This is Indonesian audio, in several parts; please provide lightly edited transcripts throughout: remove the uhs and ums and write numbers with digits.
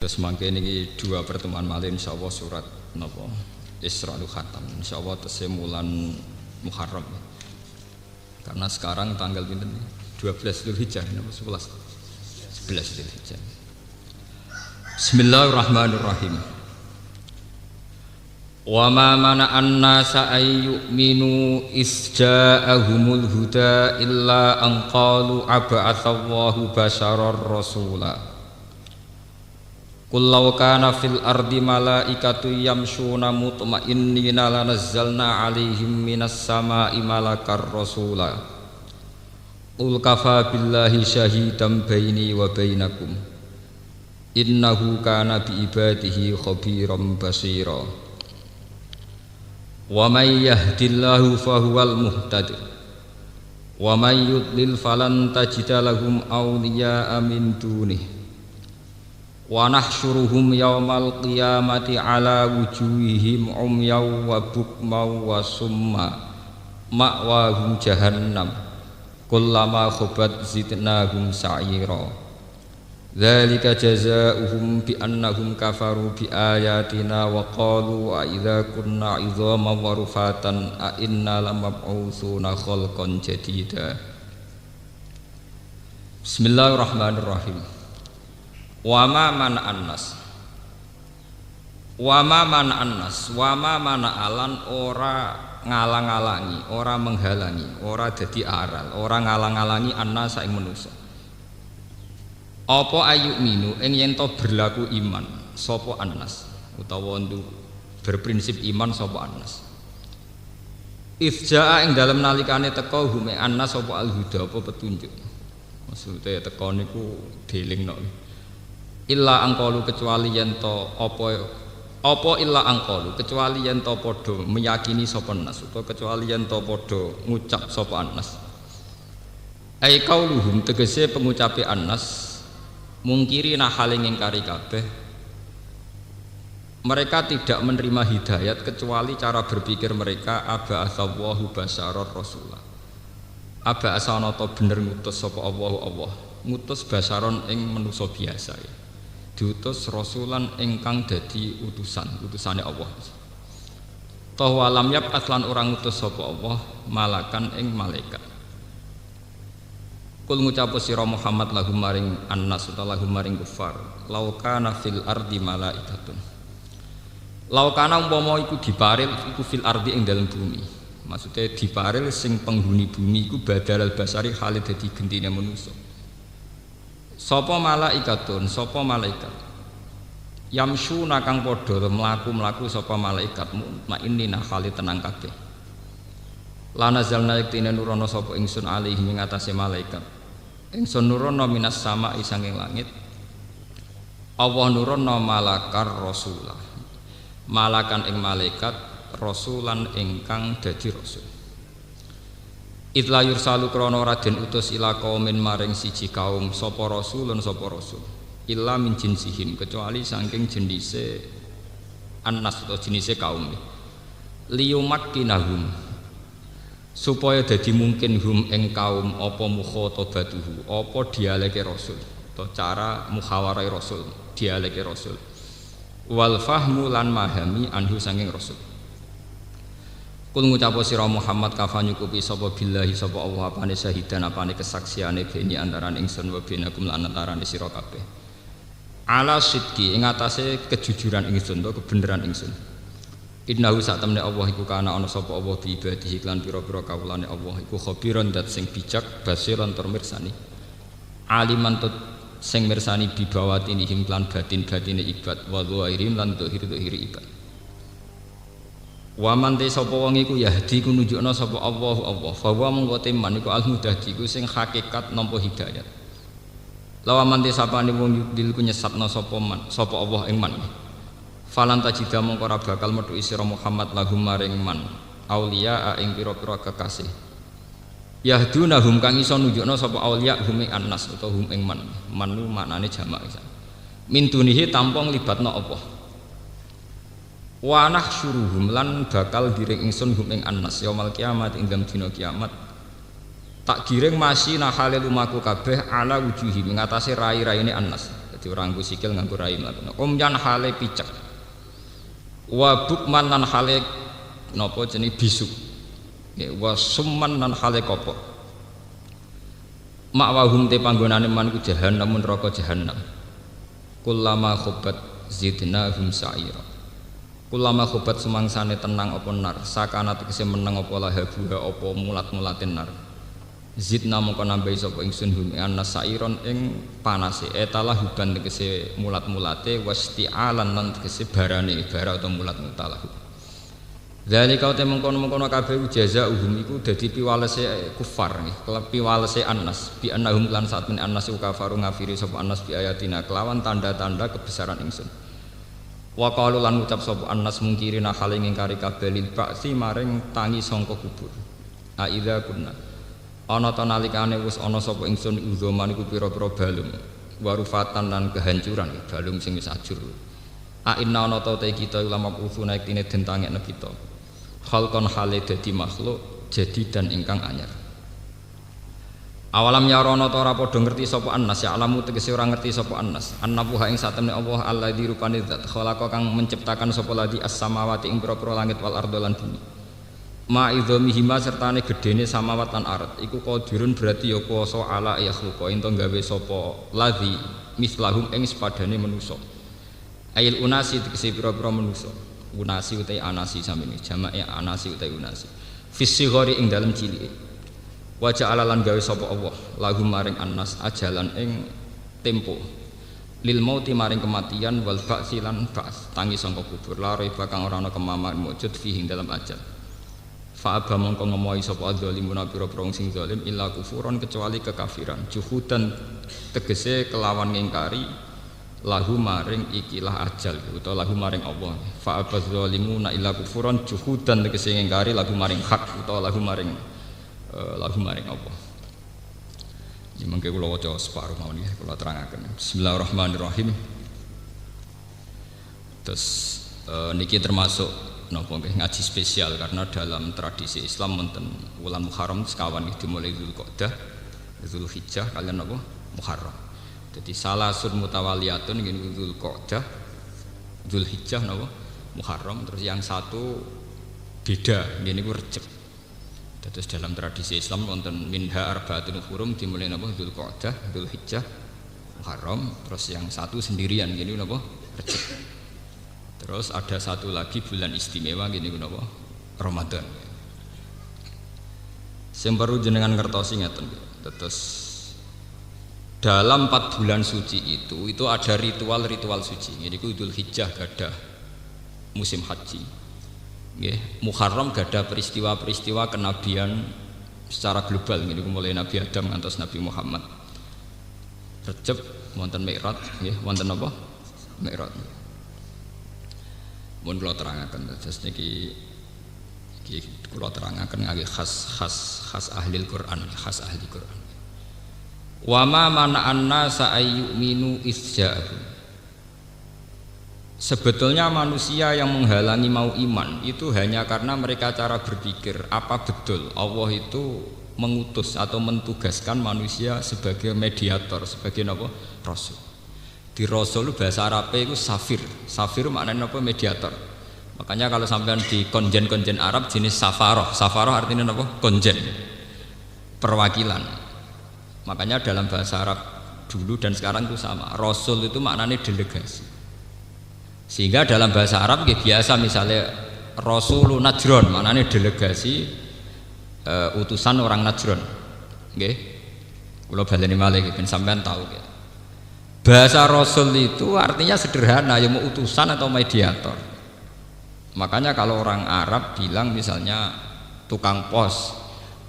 Terus mangke niki dua pertemuan malih insyaallah surat napa Isra Khatam insyaallah tesemulan Muharram. Karena sekarang tanggal pinten 12 Dzulhijjah napa 11 Dzulhijjah. Bismillahirrahmanirrahim. Wa ma mana'an nasa ay yu'minu isja'ahumul huda illa an qalu ab'atsallahu basyarar rasula. Qul law kana fil ardi malaikatu yamshuna mutma'innina lanazzalna 'alaihim minas sama'i malakar rasula. Qul kafa billahi syahidan baini wa bainakum. Innahu kana bi ibadihi khabiran basira. Wa may yahdillahu fahuwal muhtadi. Wa may yudlil falan tajida lahum awliya'a min dunihi. Wa nahsyuruhum yaumal qiyamati ala wujuhihim umyaw wa bukmaw wa summa ma'wahum jahannam kullama khubat zidnahum sa'ira. Dzalika jazaa'uhum bi annahum kafaru bi ayatina wa qalu a idza kunna 'idhaman wa rufatan a inna lamab'utsuna khalqan jadida. Bismillahirrahmanirrahim. Wa ma mana'an nas wa ma alan ora ngalang-alangi, ora menghalangi, ora dadi aral, ora ngalang-alangi annas ing manusa. Apa ayu minu ing yen to berlaku iman sapa annas utawa berprinsip iman sapa annas. Ifjaa ing dalem nalikane teka hume annas sapa al-huda apa petunjuk. Maksude teka niku delingno. Illa angkalu kecuali yen to apa illa angkalu kecuali yen to padha meyakini sapa nas utawa kecuali yen to padha ngucap sapa annas. Ai qauluhum tegese pengucape annas mungkiri nahaling ingkari kabeh. Mereka tidak menerima hidayat kecuali cara berpikir mereka aba asallahu basyarar rasulah. Aba asana to bener ngutus sapa Allah ngutus basyaron ing manusa biasa ya. Diutus rasulan ingkang dadi utusane Allah. Toh walam yab aslan orang utus sapa Allah malakan ing malaikat. Kul ngucap sira Muhammad lahum maring annas utawa lahum maring kufar. Lau kana fil ardi malaikatun. Lau kana umpama iku diparil iku fil ardi ing dalem bumi. Maksudnya diparil sing penghuni bumi iku badal basari hale dadi gentine manusa. Sapa malaikatun, sapa malaikat yamsuna kang padha mlaku-mlaku sapa malaikat mutmainnina hale tenang kabeh. Lanazalna iktine nurono sapa ingsun alaihi ing atase malaikat. Ingsun nurono minas sama'i sanging langit. Allah nurono malakar rasulah. Malakan ing malaikat rasulan ingkang dadi rasul. Idla yursalu krana raden utus ila kaumin maring siji kaum sapa rasulun sapa rasul illa min jinsihim kecuali saking jenise annas atau jenise kaum liyumakkinahum supaya dadi mungkin hum ing kaum apa mukhatabatuhu apa dialeke rasul atau cara muhawarai rasul dialeke rasul wal fahmu lan mahami anhu saking rasul. Kul ngucap sira Muhammad kafa nyukupi sapa billahi sapa Allah apane syahidan apane kesaksiane beni antaran ingsun wa benakum lan antarane sira kabeh. Ala sidqi ing atase kejujuran ingsun to kebenaran ingsun. Innahu sak temne Allah iku kana ana sapa Allah bi ibadihi lan pira-pira kawulane Allah iku khabiron dat sing bijak basiron tur mirsani. Aliman tut sing mirsani bibawatinihim lan batin-batine ibad wa dhairim lan dhahir-dhahiri ibad. Wa man te sapa wong iku yahdi ku nunjukna sapa Allah fa wa mongko teman iku al-mudahdi ku sing hakikat nampa hidayat. Lawa man te sapane wong yudil ku nyesatna sapa Allah ing man. Falan tajida mongko ora bakal metu sira Muhammad lahum maring man auliya ing pira-pira kekasih. Yahdunahum kang iso nunjukna sapa auliya hum ing annas utawa hum ing man. Man ku maknane jamak. Min dunihi tampung libatna Allah. Wa nahsyuruhum lan bakal giring ingsun hum ing annas yaumul kiamat ing dalem dina kiamat tak giring masih nahale lumaku kabeh ala wujuhi mengatasi rai-raine annas Dadi ora nganggo sikil nganggo rai mlaku. Umyan hale picek. Wa bukman lan hale napa jenenge bisu. Nggih, wa summan lan hale kopok. Makwahum te panggonane man ku jahannam neraka jahannam. Kullama khubat zidnahum sa'ira. Kullama khubat sumangsane tenang apa nar, sakana tegese meneng apa lahabuha apa mulat-mulatin nar. Zidna mongko nambahi sapa ingsun hum anas sairon ing panase etalah huban tegese mulat-mulate wasti'alan lan tegese barane bara atau mulat-mutalah. Zalika te mengkono-mengkono kabeh jazaa'uhum iku dadi piwalese kufar nggih, piwalese anas bi annahum lan satun anas kafaru ngafiri sapa anas bi ayatina kelawan tanda-tanda kebesaran ingsun. Wa qalu lan ngucap sapa anas mungkirina hal ing ingkari kabeh lil ba'si maring tangi sangka kubur. A idza kunna ana ta nalikane wis ana sapa ingsun uzoman iku pira-pira balung warufatan lan kehancuran balung sing wis ajur. A inna ana ta kita ulama usuna iktine den tangekne kita. Khalqan hale dadi makhluk jadi dan ingkang anyar. Awalam yarono ta ora padha ngerti sapa Anas ya alamu tegese ora ngerti sapa Anas. Annahu ing satemene Allah alladzi rupane zat khalaqa kang menciptakan sapa ladi as-samawati ing pira-pira langit wal ardo lan bumi. Ma idzamihima sertane gedene samawat lan ard iku qadirun berarti ya kuwasa ala yakhluqa ento gawe sapa ladi mislahum ing sepadane manusa. Ail unasi tegese pira-pira manusa. Unasi utai anasi samene jamake anasi utai unasi. Fisighari ing dalem cilike. Wajah alalan gawe sapa Allah lagu maring anas ajalan ing tempo lil mauti maring kematian wal ba'si lan ba's tangi sangka kubur la raiba kang ora ana kemaman mujud fihi dalam ajal fa aba mongko ngomohi sapa zalimuna pira-pira sing zalim illa kufuron kecuali kekafiran juhudan tegese kelawan ngingkari lahu maring ikilah ajal utawa lahu maring Allah fa aba zalimuna illa kufuron juhudan tegese ngingkari lahu maring hak utawa lahu maring Allah. Ini mengke kula waca separuh mawon nggih kula terangaken. Bismillahirrahmanirrahim. Terus niki termasuk napa nggih ngaji spesial karena dalam tradisi Islam wonten wulan Muharram sekawan iki dimulai Dzulqa'dah, Dzulhijjah kaliyan napa Muharram. Jadi salasun mutawaliyatun nggih Dzulqa'dah, Dzulhijjah napa Muharram terus yang satu beda nggih niku Rejab. Terus dalam tradisi Islam wonten minha arba'atun hurum dimulai napa Dzulqa'dah, Dzulhijjah, Muharram, terus yang satu sendirian gini napa Rejab. Terus ada satu lagi bulan istimewa gini napa Ramadan. Sing perlu jenengan ngertosi ngeten. Terus dalam 4 bulan suci itu ada ritual-ritual suci. Ini ku Dzulhijjah gadah musim haji. Nggih, Muharram gadah peristiwa-peristiwa kenabian secara global ngene mulai Nabi Adam ngantos Nabi Muhammad. Rejab wonten Mi'raj nggih, wonten apa? Mi'raj. Mun kula terangaken terus niki kula terangaken ngangge khas ahli Al-Qur'an, khas ahli Qur'an. Wa ma mana'an nasa ayyuminu isja'u. Sebetulnya manusia yang menghalangi mau iman itu hanya karena mereka cara berpikir apa betul Allah itu mengutus atau mentugaskan manusia sebagai mediator, sebagai apa? Rasul. Di Rasul bahasa Arabnya itu safir. Safir maknanya apa? Mediator. Makanya kalau sampean di konjen-konjen Arab jenis safaroh. Safaroh artinya apa? Konjen. Perwakilan. Makanya dalam bahasa Arab dulu dan sekarang itu sama. Rasul itu maknanya delegasi. Sehingga dalam bahasa Arab biasa misalnya Rasulun Najron maknanya delegasi utusan orang Najron. Nggih. Kula baleni malih ben sampean tahu nggih. Bahasa Rasul itu artinya sederhana ya mau utusan atau mediator. Makanya kalau orang Arab bilang misalnya tukang pos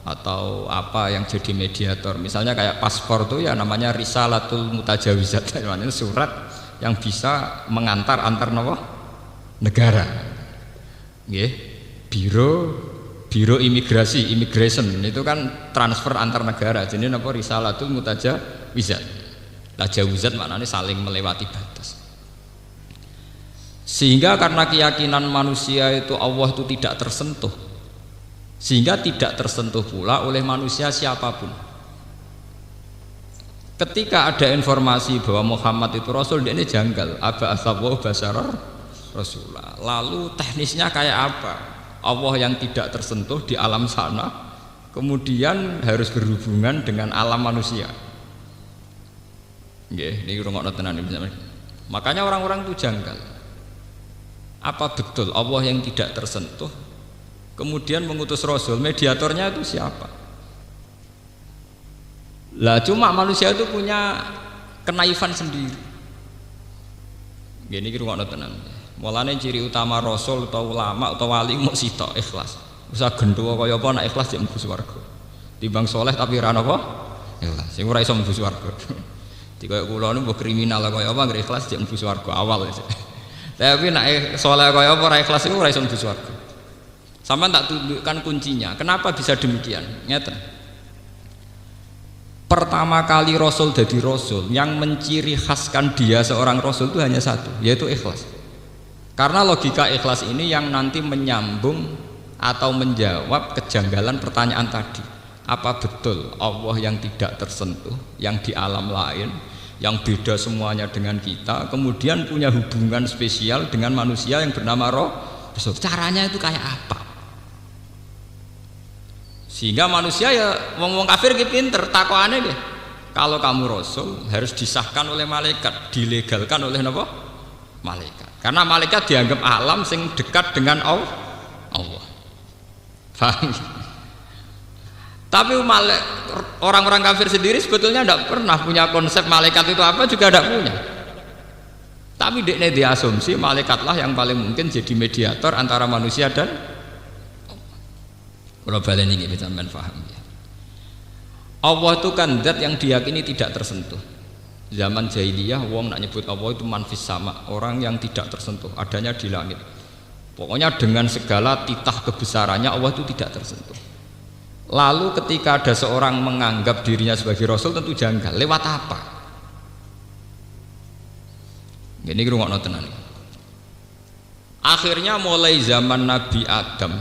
atau apa yang jadi mediator, misalnya kayak paspor itu ya namanya risalatul mutajawizat, namanya surat yang bisa mengantar antar negara. Nggih. Biro imigrasi, immigration itu kan transfer antar negara. Jadi napa risalatul mutajawizat. Tajawuzat maknanya saling melewati batas. Sehingga karena keyakinan manusia itu Allah itu tidak tersentuh. Sehingga tidak tersentuh pula oleh manusia siapapun. Ketika ada informasi bahwa Muhammad itu Rasul, dia ini janggal. Aba asabwa basarar Rasulullah. Lalu teknisnya kayak apa? Allah yang tidak tersentuh di alam sana, kemudian harus berhubungan dengan alam manusia. Nggih, niki rungokno tenan iki. Makanya orang-orang itu janggal. Apa betul Allah yang tidak tersentuh kemudian mengutus Rasul? Mediatornya itu siapa? Lah cuma manusia itu punya kenaifan sendiri. Gini kira ngono tenan. Mulane ciri utama Rasul atau ulama atau wali mau sitok ikhlas. Usah gendho kaya apa nek ikhlas ya mlebu swarga. Timbang soleh tapi ora napa? Ikhlas. Sing ora iso mlebu swarga. Di kaya kula niku kriminal kaya apa nggih ikhlas ya mlebu swarga awal. Tapi nek soleh kaya apa ora ikhlas iku ora iso mlebu swarga. Sampeyan tak tunjukkan kuncinya. Kenapa bisa demikian? Ngeten. Pertama kali Rasul jadi Rasul, yang menciri khaskan dia seorang Rasul itu hanya satu, yaitu ikhlas. Karena logika ikhlas ini yang nanti menyambung atau menjawab kejanggalan pertanyaan tadi. Apa betul Allah yang tidak tersentuh, yang di alam lain, yang beda semuanya dengan kita, kemudian punya hubungan spesial dengan manusia yang bernama Rasul? Caranya itu kayak apa? Sehingga manusia ya wong kafir ki pinter takokane nggih. Kalau kamu Rasul harus disahkan oleh malaikat, dilegalkan oleh napa? Malaikat. Karena malaikat dianggap alam sing dekat dengan Allah. Paham? Tapi orang-orang kafir sendiri sebetulnya tidak pernah punya konsep malaikat itu apa, juga tidak punya. Tapi dekne diasumsi malaikatlah yang paling mungkin jadi mediator antara manusia dan kalau baleni ini bisa paham ya. Allah itu kan zat yang diyakini tidak tersentuh. Zaman jahiliyah wong nak nyebut Allah itu manfis sama, orang yang tidak tersentuh, adanya di langit. Pokoknya dengan segala titah kebesarannya Allah itu tidak tersentuh. Lalu ketika ada seorang menganggap dirinya sebagai Rasul tentu janggal. Lewat apa? Ini ngrungokno tenan. Akhirnya mulai zaman Nabi Adam,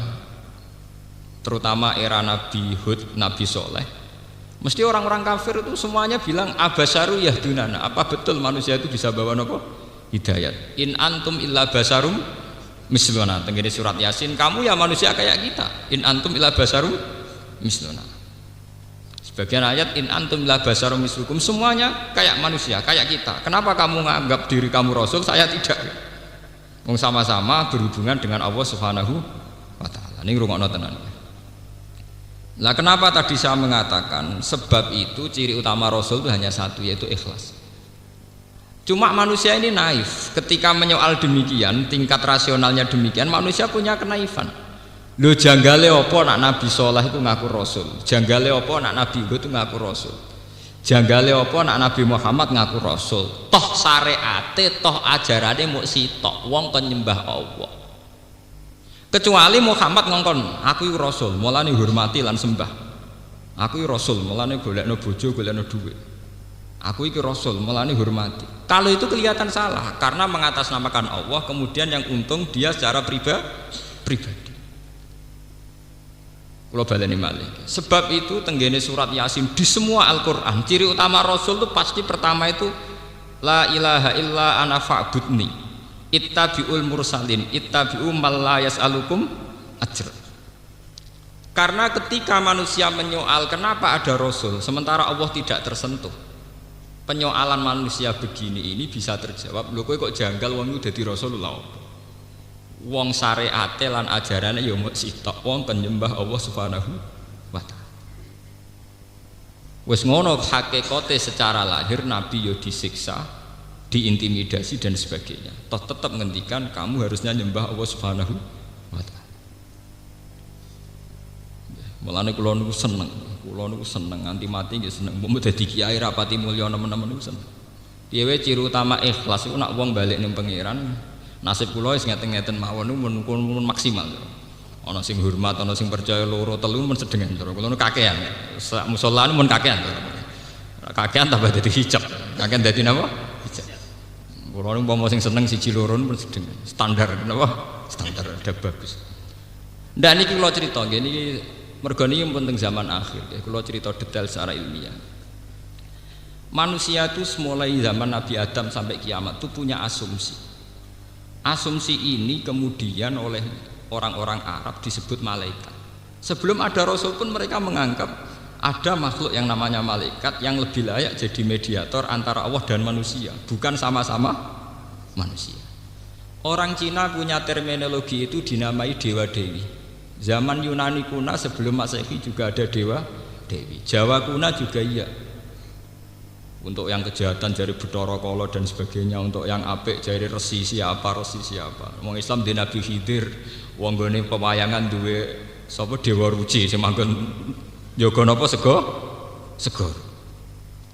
terutama era Nabi Hud, Nabi Soleh, mesti orang-orang kafir itu semuanya bilang abasyaru yahdunana. Apa betul manusia itu bisa bawa nopo? Hidayat. In antum illa basarum misluna. Tenggene surat Yasin, kamu ya manusia kayak kita. In antum illa basarum misluna. Sebagian ayat in antum illa basarum mislukum, semuanya kayak manusia, kayak kita. Kenapa kamu menganggap diri kamu Rasul, saya tidak? Wong sama-sama berhubungan dengan Allah Subhanahu wa taala. Ini ngrungokno tenan. Lah kenapa tadi saya mengatakan sebab itu ciri utama Rasul itu hanya satu, yaitu ikhlas. Cuma manusia ini naif. Ketika menyoal demikian, tingkat rasionalnya demikian, manusia punya kenaifan. Lho janggale apa nak Nabi Soleh itu ngaku Rasul? Janggale apa nak Nabi Hud itu ngaku Rasul? Janggale apa nak Nabi Muhammad ngaku Rasul? Toh syariate, toh ajarane muk sitok, wong kon nyembah Allah. Kecuali Muhammad ngongkon, aku iki Rasul, mulane hormati lan sembah. Aku iki Rasul, mulane golekno bojo, golekno dhuwit. Aku iki Rasul, mulane hormati. Kalau itu kelihatan salah, karena mengatasnamakan Allah, kemudian yang untung dia secara pribadi. Kula baleni malih. Sebab itu tenggene surat Yasin di semua Al-Qur'an, ciri utama Rasul itu pasti pertama itu la ilaha illa ana fa'budni. Ittabi'ul mursalin, ittabi'u man la yas'alukum ajr. Karena ketika manusia menyoal kenapa ada Rasul sementara Allah tidak tersentuh, penyoalan manusia begini ini bisa terjawab. Lho kowe kok janggal wong iku dadi Rasulullah. Wong syariate lan ajarane ya mung sitok, wong kan nyembah Allah Subhanahu wa taala. Wis ngono hakikate secara lahir Nabi ya disiksa, diintimidasi dan sebagainya. Toh tetap ngendikan kamu harusnya nyembah Allah Subhanahu wa taala. Mulane kula niku seneng, nganti mati nggih seneng. Mbok dadi kiai rapati mulya nemen-nemen niku seneng. Piye wae ciri utama ikhlas iku nak wong balik ning pangeran, nasib kula wis ngeten-ngeten mawon niku mun maksimal. Ana sing hormat, ana sing percaya loro telu mun sedengan terus. Kula niku kakean. Sak musala mun kakean. Kakean tambah dadi hijab. Kakean dadi napa? Hijab. Kula niku umpama sing seneng siji loro mun sedengan. Standar napa? Standar ada bagus. Ndak niki kula crita nggih niki mergo niki penting zaman akhir ya, kula cerita detail secara ilmiah. Manusia itu mulai zaman Nabi Adam sampai kiamat itu punya asumsi. Asumsi ini kemudian oleh orang-orang Arab disebut malaikat. Sebelum ada Rasul pun mereka menganggap ada makhluk yang namanya malaikat yang lebih layak jadi mediator antara Allah dan manusia, bukan sama-sama manusia. Orang Cina punya terminologi itu dinamai dewa dewi. Zaman Yunani kuno sebelum Masehi juga ada dewa dewi. Jawa kuno juga iya. Untuk yang kejahatan jari Bathara Kala dan sebagainya, untuk yang apik jari resi siapa. Wong Islam di Nabi Khidir, wong gone pewayangan duwe sapa dewa ruci sing manggon njaga napa sego.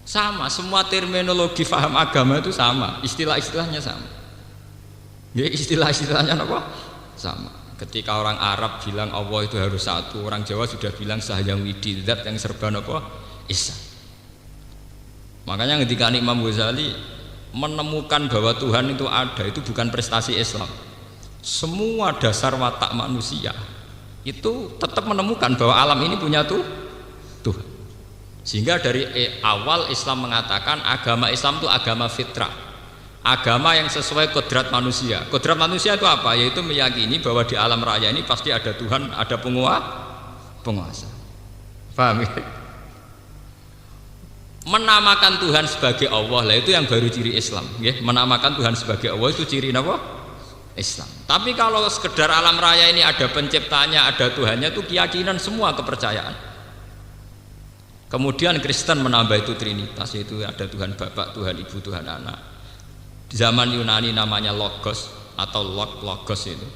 Sama, semua terminologi faham agama itu sama, istilah-istilahnya sama. Ya istilah-istilahnya apa? Sama. Ketika orang Arab bilang Allah itu harus satu, orang Jawa sudah bilang Sahyang Widi, zat yang serba apa? Esa. Makanya ketika Imam Ghazali menemukan bahwa Tuhan itu ada, itu bukan prestasi Islam. Semua dasar watak manusia itu tetap menemukan bahwa alam ini punya Tuhan. Sehingga dari awal Islam mengatakan agama Islam itu agama fitrah, agama yang sesuai kodrat manusia. Kodrat manusia itu apa? Yaitu meyakini bahwa di alam raya ini pasti ada Tuhan, ada penguasa. Paham ya? Menamakan Tuhan sebagai Allah lah itu yang baru ciri Islam, ya. Menamakan Tuhan sebagai Allah itu ciri apa? Islam. Tapi kalau sekedar alam raya ini ada penciptanya, ada Tuhannya, itu keyakinan semua, kepercayaan. Kemudian Kristen menambah itu Trinitas, yaitu ada Tuhan Bapa, Tuhan Ibu, Tuhan Anak. Di zaman Yunani namanya Logos atau Logos itu.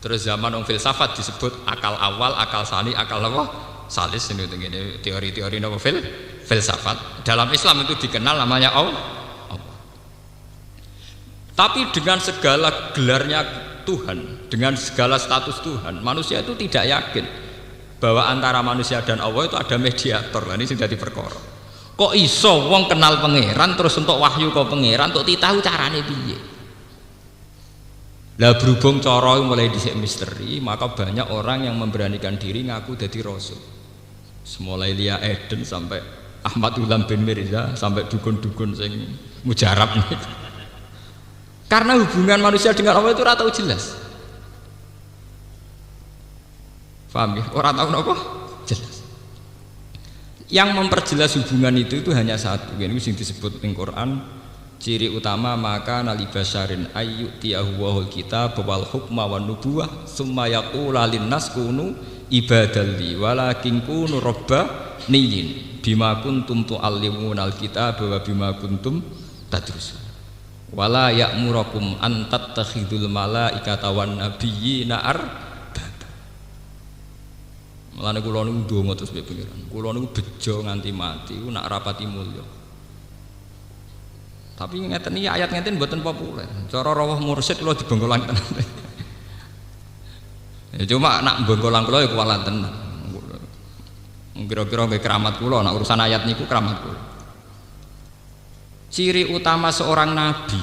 Terus zaman filsafat disebut akal awal, akal sani, akal apa? Salis ini teori-teori apa filsafat. Dalam Islam itu dikenal namanya Allah. Tapi dengan segala gelarnya Tuhan, dengan segala status Tuhan, manusia itu tidak yakin bahwa antara manusia dan Allah itu ada mediator. Nah, ini sudah diperkara. Kok iso wong kenal pangeran terus untuk wahyu ke pangeran untuk ditahu carane piye? Lah berhubung cara mulai dhisik misteri, maka banyak orang yang memberanikan diri ngaku jadi rasul. Semulai Lia Eden sampai Ahmad Ulam bin Mirza sampai dukun-dukun sing mujarab nih. Karena hubungan manusia dengan Allah itu ora tahu jelas. Paham ya? Orang tahu apa? Jelas. Yang memperjelas hubungan itu hanya satu. Ini yang disebut di Quran, ciri utama maka nalibasyarin ayyutiyahu wahul kitab wal hukma wan nubuwah summa yaqula linnas kunu ibadalli walakin kunu rabbaniyin bima kuntum tu'allimunal kitab wa bima kuntum tadrusun. Wala ya'murakum an tattakhidul malaikata wan nabiyyina arbaba. Mulane kula niku ndonga terus mbek pengiran. Kula niku bejo nganti mati nak rapati mulya. Tapi ngeten iki ayat ngeten mboten populer. Cara rawuh mursyid kula dibengkolang tenan. Ya cuma nak bengkolang kula ya kuwalan tenan. Kira-kira nggih keramat kula nak urusan ayat niku keramat kula. Ciri utama seorang nabi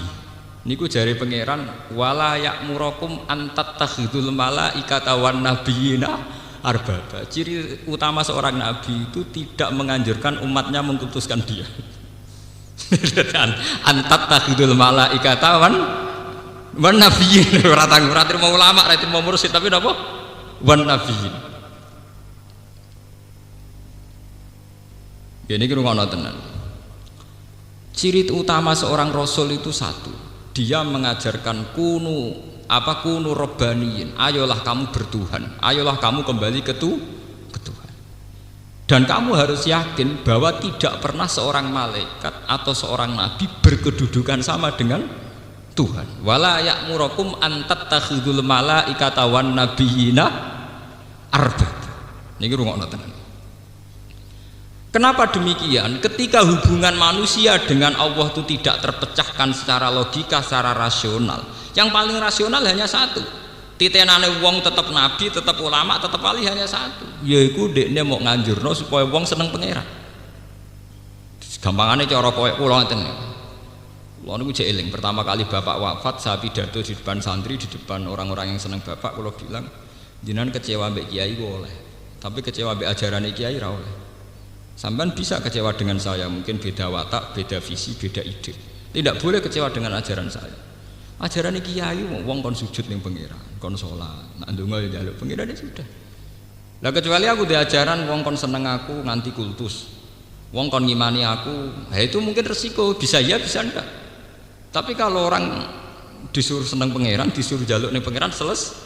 niku jari pangeran wala ya'murakum an tattakhidul malaikata wan nabiyina arbaba. Ciri utama seorang nabi itu tidak menganjurkan umatnya mengkultuskan dia. An tattakhidul malaikata wan nabiyina ora mau ulama, ora mau mursyid tapi napa? Wan nabiyin. Ya niki rungono tenan. Ciri utama seorang rasul itu satu, dia mengajarkan kunu robbaniyin, ayolah kamu bertuhan, ayolah kamu kembali ke Tuhan. Dan kamu harus yakin bahwa tidak pernah seorang malaikat atau seorang nabi berkedudukan sama dengan Tuhan. Wala ya'murakum an tattakhidul malaikata wan nabiyina arbab. Niki rungokno tenan. Kenapa demikian? Ketika hubungan manusia dengan Allah itu tidak terpecahkan secara logika, secara rasional. Yang paling rasional hanya satu. Titenane wong tetap nabi, tetap ulama, tetap wali hanya satu. Yaiku dekne mau nganjurno supaya wong seneng pangeran. Gampangane cara koyo kula ngeten. Kula niku jek eling pertama kali bapak wafat, saya pidato di depan santri, di depan orang-orang yang seneng bapak, kula bilang, jenengan kecewa mbek kiai ku oleh. Tapi kecewa mbek ajarane kiai ra oleh. Sampean bisa kecewa dengan saya, mungkin beda watak, beda visi, beda ide. Tidak boleh kecewa dengan ajaran saya. Ajaran kiai wong kon sujud ning pangeran, kon salat, nak ndonga ya njaluk pangeran ya sudah. Lah kecuali aku di ajaran wong kon seneng aku nganti kultus. Wong kon ngimani aku, nah itu mungkin resiko, bisa ya bisa enggak. Tapi kalau orang disuruh seneng pangeran, disuruh njaluk ning pangeran selesai.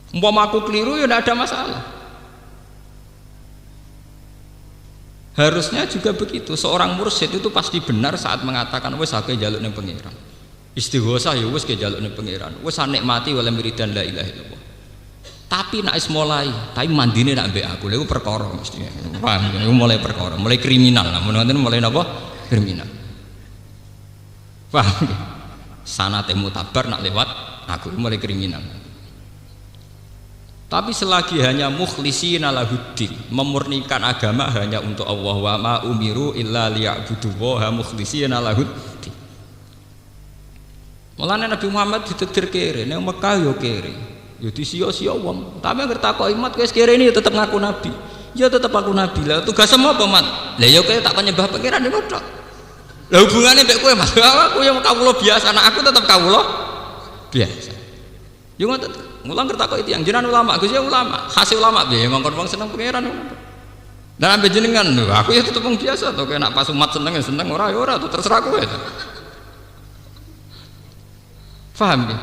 Umpama aku keliru ya tidak ada masalah. Harusnya juga begitu. Seorang mursyid itu pasti benar saat mengatakan wes aku njaluk ning pangeran. Istighosah ya wes ke njaluk ning pangeran. Wes nikmati wala miridan la ilaha illallah. Tapi nek wis mulai, tapi mandine nak mbek aku. Lha iku perkara mesti. Paham? Iku mulai perkara, mulai kriminal. Namun ngoten mulai napa? Kriminal. Paham? Sanate mutabar nak lewat aku mulai kriminal. Tapi selagi hanya mukhlisina lahuddin, memurnikan agama hanya untuk Allah, wa ma umiru illa liya'budullaha mukhlisina lahuddin. Mulane Nabi Muhammad ditetir kere, nang Mekah yo kere. Yo disia-sia wong. Tapi anggere takok imat kowe kere ini tetep ngaku nabi. Ya tetep aku nabi. Lah tugasmu apa, Mat? Lah yo kowe tak penyembah pangeran ngono tok. Lah hubungane mbek kowe, Mas. Aku yo kawula biasa, anak aku tetep kawula biasa. Yo ngoten. Mulang kertakok itu yang jenengan ulama, Gus ya ulama, hasil ulama piye ngongkon wong seneng pangeran. Dan ambek jenengan lho, aku ya tetep wong biasa to, kaya nak pas umat seneng ya seneng, ora ya ora, terserah kowe. Paham ya?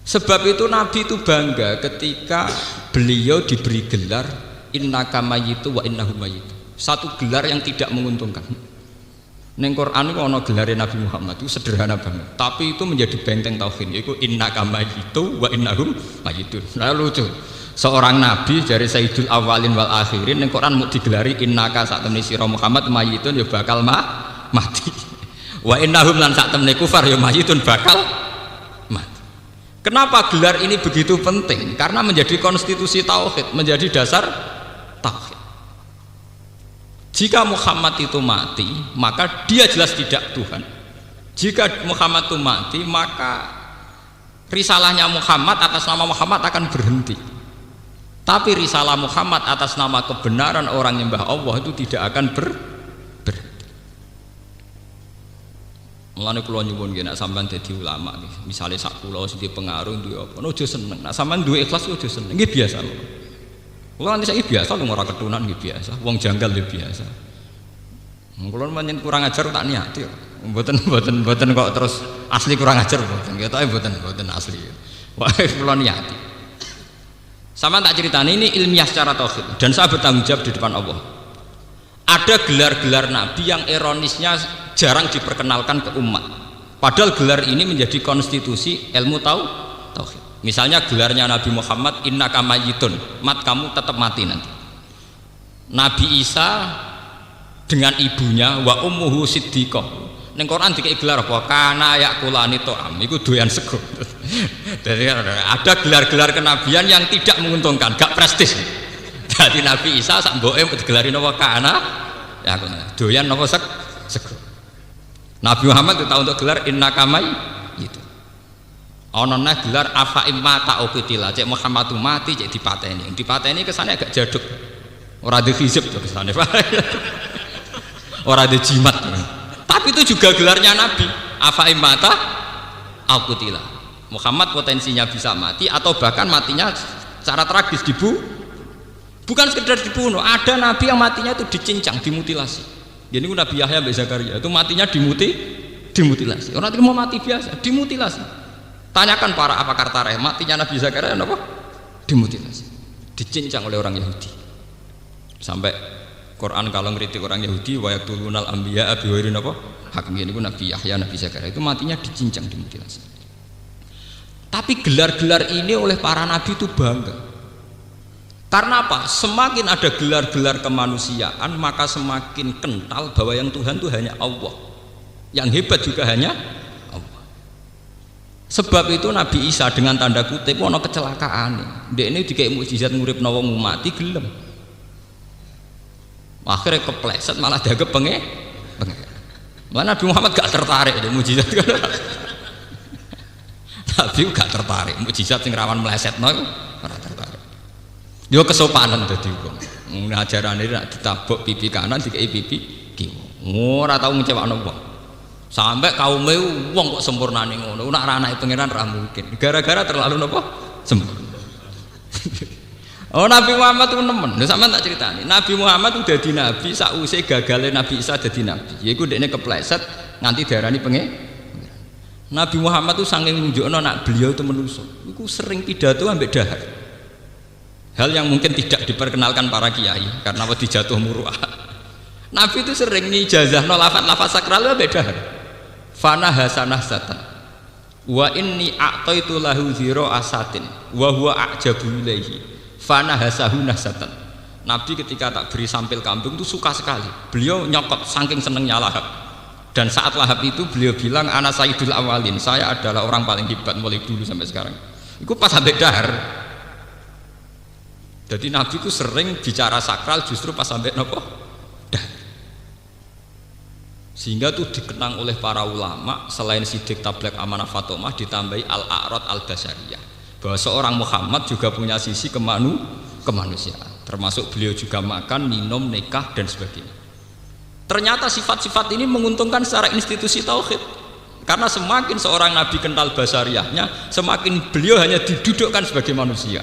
Sebab itu Nabi itu bangga ketika beliau diberi gelar innaka mayyitu wa innahum mayyitu. Satu gelar yang tidak menguntungkan. Neng Quran itu ono gelare Nabi Muhammad itu sederhana banget, tapi itu menjadi benteng tauhid, yaitu innaka mayyitu wa innahum mayyitun. Nah lucu, seorang nabi dari Sayyidul Awalin wal Akhirin neng Quran mau digelari innaka sak temne sira Muhammad mayyitun ya bakal mati. Wa innahum lan sak temne kufar ya mayyitun bakal mati. Kenapa gelar ini begitu penting? Karena menjadi konstitusi tauhid, menjadi dasar tauhid. Jika Muhammad itu mati, maka dia jelas tidak Tuhan. Jika Muhammad itu mati, maka risalahnya Muhammad atas nama Muhammad akan berhenti. Tapi risalah Muhammad atas nama kebenaran orang nyembah Allah itu tidak akan berhenti. Mulane kula nyuwun nggih nek sampean dadi ulama nggih, misale sak kula sing pengaruh duwe apa, aja seneng. Nek sampean duwe ikhlas aja seneng. Nggih biasa. Kula nanti saya biasa lu ora ketunan nggih biasa, wong janggal ya biasa. Kula menyen kurang ajar tak niati kok. Mboten kok terus asli kurang ajar mboten. Ketoke mboten asli. Wah, kula niati. Sama tak ceritani ini ilmiah secara tauhid dan saya bertanggung jawab di depan Allah. Ada gelar-gelar nabi yang ironisnya jarang diperkenalkan ke umat. Padahal gelar ini menjadi konstitusi ilmu tauhid. Misalnya gelarnya Nabi Muhammad innaka mayyitun, mat kamu tetap mati nanti. Nabi Isa dengan ibunya wa ummuhu siddiqah. Ning Quran dikek gelar apa? Kana yakulani ta'am. Iku doyan sego. Jadi ada gelar-gelar kenabian yang tidak menguntungkan, gak prestis. Jadi Nabi Isa sak mboke digelarin apa kana ya doyan apa sego. Nabi Muhammad itu tahu untuk gelar innaka mayyitun. Ana neh gelar afa imma ta'uqitila, cek Muhammad mati cek dipateni. Dipateni kesane agak jaduk. Ora ada hizib to kesane. Ora ada jimat. Tapi itu juga gelarnya Nabi. Afa imma ta'uqitila. Muhammad potensinya bisa mati atau bahkan matinya secara tragis bukan sekedar dibunuh. Ada nabi yang matinya itu dicincang, dimutilasi. Jadi Nabi Yahya bin Zakaria itu matinya dimutilasi. Orang itu mau mati biasa, dimutilasi. Tanyakan para pakar tarikh, matinya Nabi Zakaria apa? Dimutilasi, dicincang oleh orang Yahudi. Sampai Quran kalau ngeritik orang Yahudi, wa yaqtulunal anbiya bi ghairi apa? Hak ini Nabi Yahya, Nabi Zakaria itu matinya dicincang, dimutilasi. Tapi gelar-gelar ini oleh para nabi itu bangga. Karena apa? Semakin ada gelar-gelar kemanusiaan, maka semakin kental bahwa yang Tuhan itu hanya Allah. Yang hebat juga hanya sebab itu Nabi Isa dengan tanda kutip ono kecelakaan. Dia ini dikei mukjizat nguripno wong mati gelem. Akhirnya kepleset malah dianggap pengen. Mana Nabi Muhammad gak tertarik dengan mukjizat kan. Tapi gak tertarik mukjizat sing rawan melesetno ora tertarik. Dia kesopanan dadi wong. Ajarane nek ditabuk pipi kanan dikei pipi kiwa. Ora tau ngecewakno wong. Sampai kaume wong kok sempurnane ngono. Nek ra anake pangeran ra mungkin. Gara-gara terlalu napa? Sempurna. Oh Nabi Muhammad itu nemen. Lha sampean tak critani. Nabi Muhammad itu dadi nabi sakwise gagale Nabi Isa dadi nabi. Yaiku dekne kepleset nganti diarani Nabi Muhammad itu saking nunjukno nak beliau itu manusa. Iku sering pidato ambek dahar. Hal yang mungkin tidak diperkenalkan para kiai karena wedi jatuh muruah. Nabi itu sering ngijazahno lafaz-lafaz sakral ambek dahar. Fana hasanah satan. Wa inni a'taitu lahu zira asatin wa huwa a'jabu ilaihi. Fana hasahu nasatan. Nabi ketika tak beri sampil kambing itu suka sekali. Beliau nyokot saking senengnya Lahab. Dan saat Lahab itu beliau bilang ana sayyidul awalin, saya adalah orang paling hebat mulai dulu sampai sekarang. Itu pas sampai dahar. Jadi Nabi itu sering bicara sakral justru pas sampai nopo dahar. Sehingga itu dikenang oleh para ulama selain sidik tablek amanah fatomah ditambahi al-a'rad al-basyariyah bahwa seorang Muhammad juga punya sisi kemanusiaan, termasuk beliau juga makan, minum, nikah dan sebagainya. Ternyata sifat-sifat ini menguntungkan secara institusi tauhid karena semakin seorang nabi kental basariyahnya semakin beliau hanya didudukkan sebagai manusia,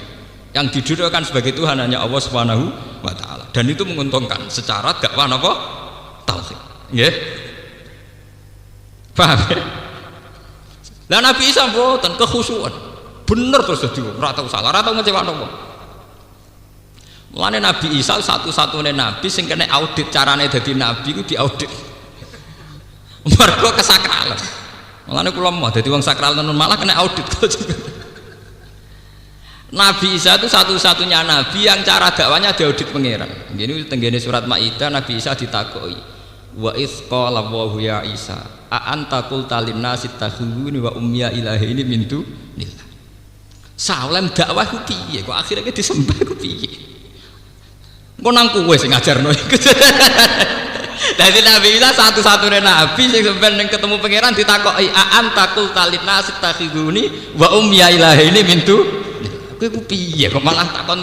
yang didudukkan sebagai Tuhan hanya Allah Subhanahu wa ta'ala, dan itu menguntungkan secara dakwah apa? Tauhid. Nggih. Paham ya? Lah Nabi Isa mboten kekhusyuan. Bener terus dadi ora tau salah, ora tau ngecewakno wong. Mulane Nabi Isa satu-satunya nabi sing kena audit carane dadi nabi ku diaudit. Mergo kesakralan. Mulane kula mau dadi wong sakral tenan malah kena audit. Nabi Isa itu satu-satunya nabi yang cara dakwanya diaudit pangeran. Ngene tenggene surat Maidah Nabi Isa ditakoki, "Wa idz qala Allahu ya Isa, a anta qulta lin-nasi takhuduni wa ummiya ilahi ini min dunillah." Salam dakwah ku piye kok akhirnya disembah ku piye? Kok nang kowe sing ngajarno iku. Dadi Nabi Isa satu-satunya nabi sing sampeyan ketemu pangeran ditakoki, "A anta qulta lin-nasi takhuduni wa ummiya ilahi ini min dunillah." Kowe ku piye kok malah takon